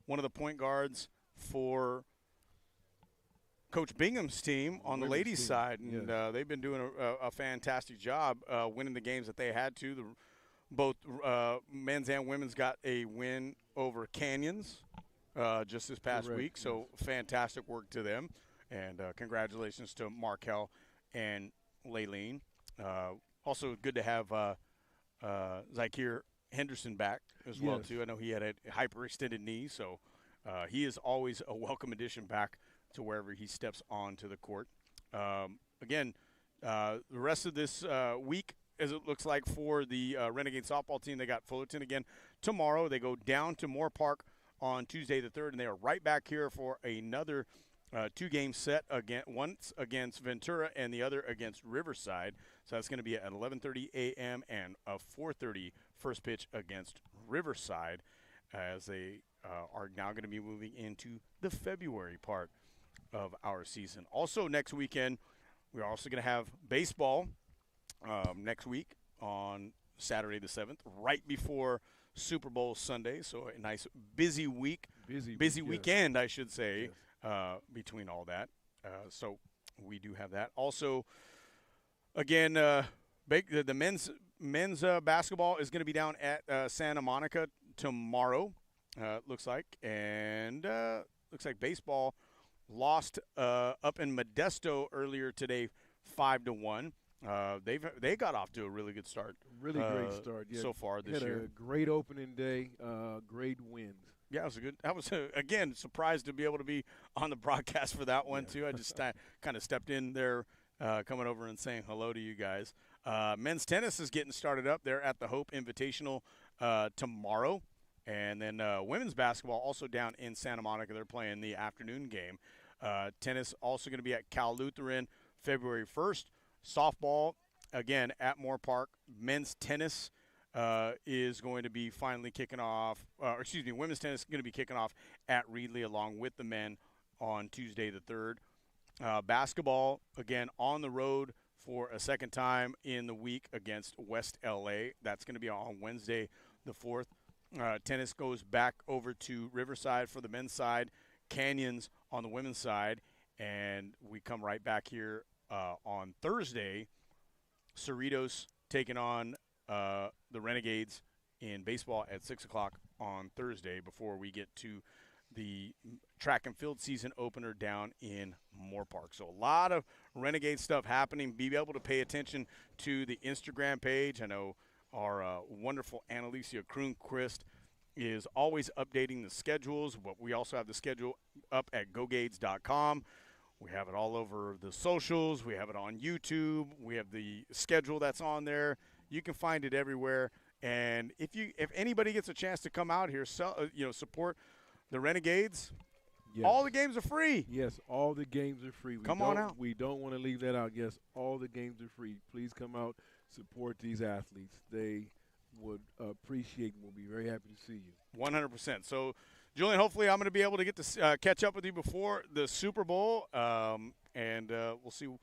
one of the point guards for Coach Bingham's team on the ladies' side, and they've been doing a fantastic job winning the games that they had to. Both men's and women's got a win over Canyons just this past week, so fantastic work to them, and congratulations to Markel and Laylene. Also good to have Zykir Henderson back as well, too. I know he had a hyperextended knee, so he is always a welcome addition back to wherever he steps onto the court. Again, the rest of this week, as it looks like for the Renegade softball team, they got Fullerton again tomorrow. They go down to Moore Park on Tuesday the 3rd, and they are right back here for another two-game set, once against Ventura and the other against Riverside. So that's going to be at 11:30 a.m. and a 4:30 first pitch against Riverside, as they are now going to be moving into the February part of our season. Also next weekend, we're also going to have baseball next week on Saturday the 7th, right before Super Bowl Sunday. So a nice busy week, busy weekend, I should say, between all that. So we do have that. Also, again, the men's basketball is going to be down at Santa Monica tomorrow, looks like. And looks like baseball lost up in Modesto earlier today, 5-1. They got off to a really good start. Really great start. So far this year. Had a great opening day, great wins. Yeah, it was a good. I was again surprised to be able to be on the broadcast for that one too. I just kind of stepped in there, coming over and saying hello to you guys. Men's tennis is getting started up there at the Hope Invitational tomorrow, and then women's basketball also down in Santa Monica. They're playing the afternoon game. Tennis also going to be at Cal Lutheran February 1st. Softball, again, at Moore Park. Men's tennis is going to be finally kicking off. Women's tennis is going to be kicking off at Reedley along with the men on Tuesday the 3rd. Basketball, again, on the road for a second time in the week against West LA. That's going to be on Wednesday the 4th. Tennis goes back over to Riverside for the men's side, Canyons on the women's side, and we come right back here on Thursday. Cerritos taking on the Renegades in baseball at 6 o'clock on Thursday before we get to the track and field season opener down in Moore Park. So a lot of Renegade stuff happening. Be able to pay attention to the Instagram page. I know our wonderful Annalicia Kroonquist is always updating the schedules, but we also have the schedule up at gogades.com. We have it all over the socials. We have it on YouTube. We have the schedule that's on there. You can find it everywhere. And if anybody gets a chance to come out here, support the Renegades, all the games are free. Yes, all the games are free. Come on out. We don't want to leave that out. Yes, all the games are free. Please come out, support these athletes. They would appreciate and will be very happy to see you. 100%. So, Julian, hopefully I'm going to be able to get to catch up with you before the Super Bowl, and we'll see who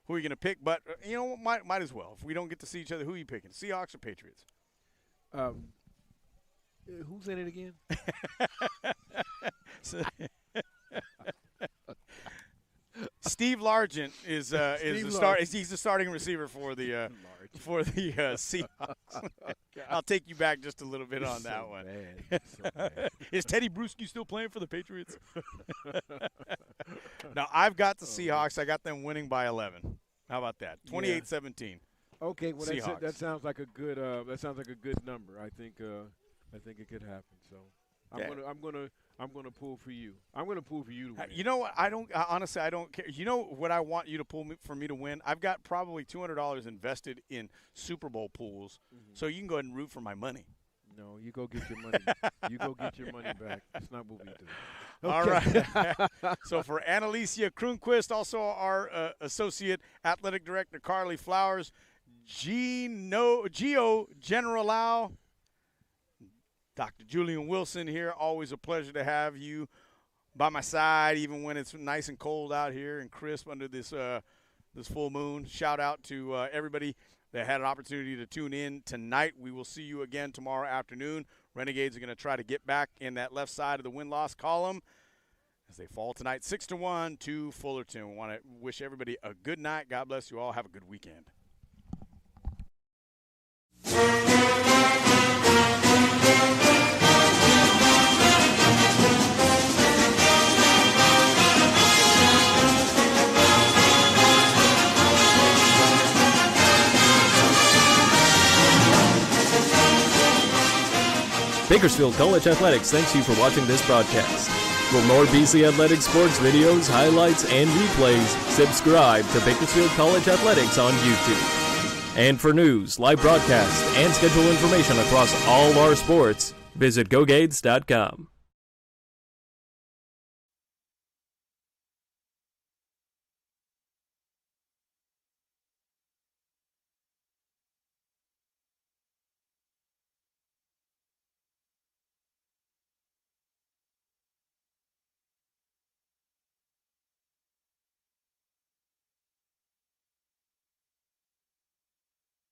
you're going to pick. But, might as well. If we don't get to see each other, who are you picking, Seahawks or Patriots? Who's in it again? Steve Largent is he's the starting receiver for the Seahawks. I'll take you back just a little bit on that one. Bad. Is Teddy Bruschi still playing for the Patriots? No, I've got the Seahawks. I got them winning by 11. How about that? 28-17. Okay, well Seahawks. that sounds like a good number. I think it could happen. So I'm gonna pull for you. I'm gonna pull for you to win. You know what? Honestly, I don't care. You know what I want you to pull for me to win? I've got probably $200 invested in Super Bowl pools, so you can go ahead and root for my money. No, you go get your money. You go get your money back. That's not what we do. Okay. All right. So for Annalicia Kroonquist, also our Associate Athletic Director, Carly Flowers, Gio Generalao, Dr. Julian Wilson here. Always a pleasure to have you by my side, even when it's nice and cold out here and crisp under this full moon. Shout out to everybody that had an opportunity to tune in tonight. We will see you again tomorrow afternoon. Renegades are going to try to get back in that left side of the win-loss column as they fall tonight 6-1 to Fullerton. We want to wish everybody a good night. God bless you all. Have a good weekend. Bakersfield College Athletics thanks you for watching this broadcast. For more BC Athletics sports videos, highlights, and replays, subscribe to Bakersfield College Athletics on YouTube. And for news, live broadcasts, and schedule information across all our sports, visit GoGades.com.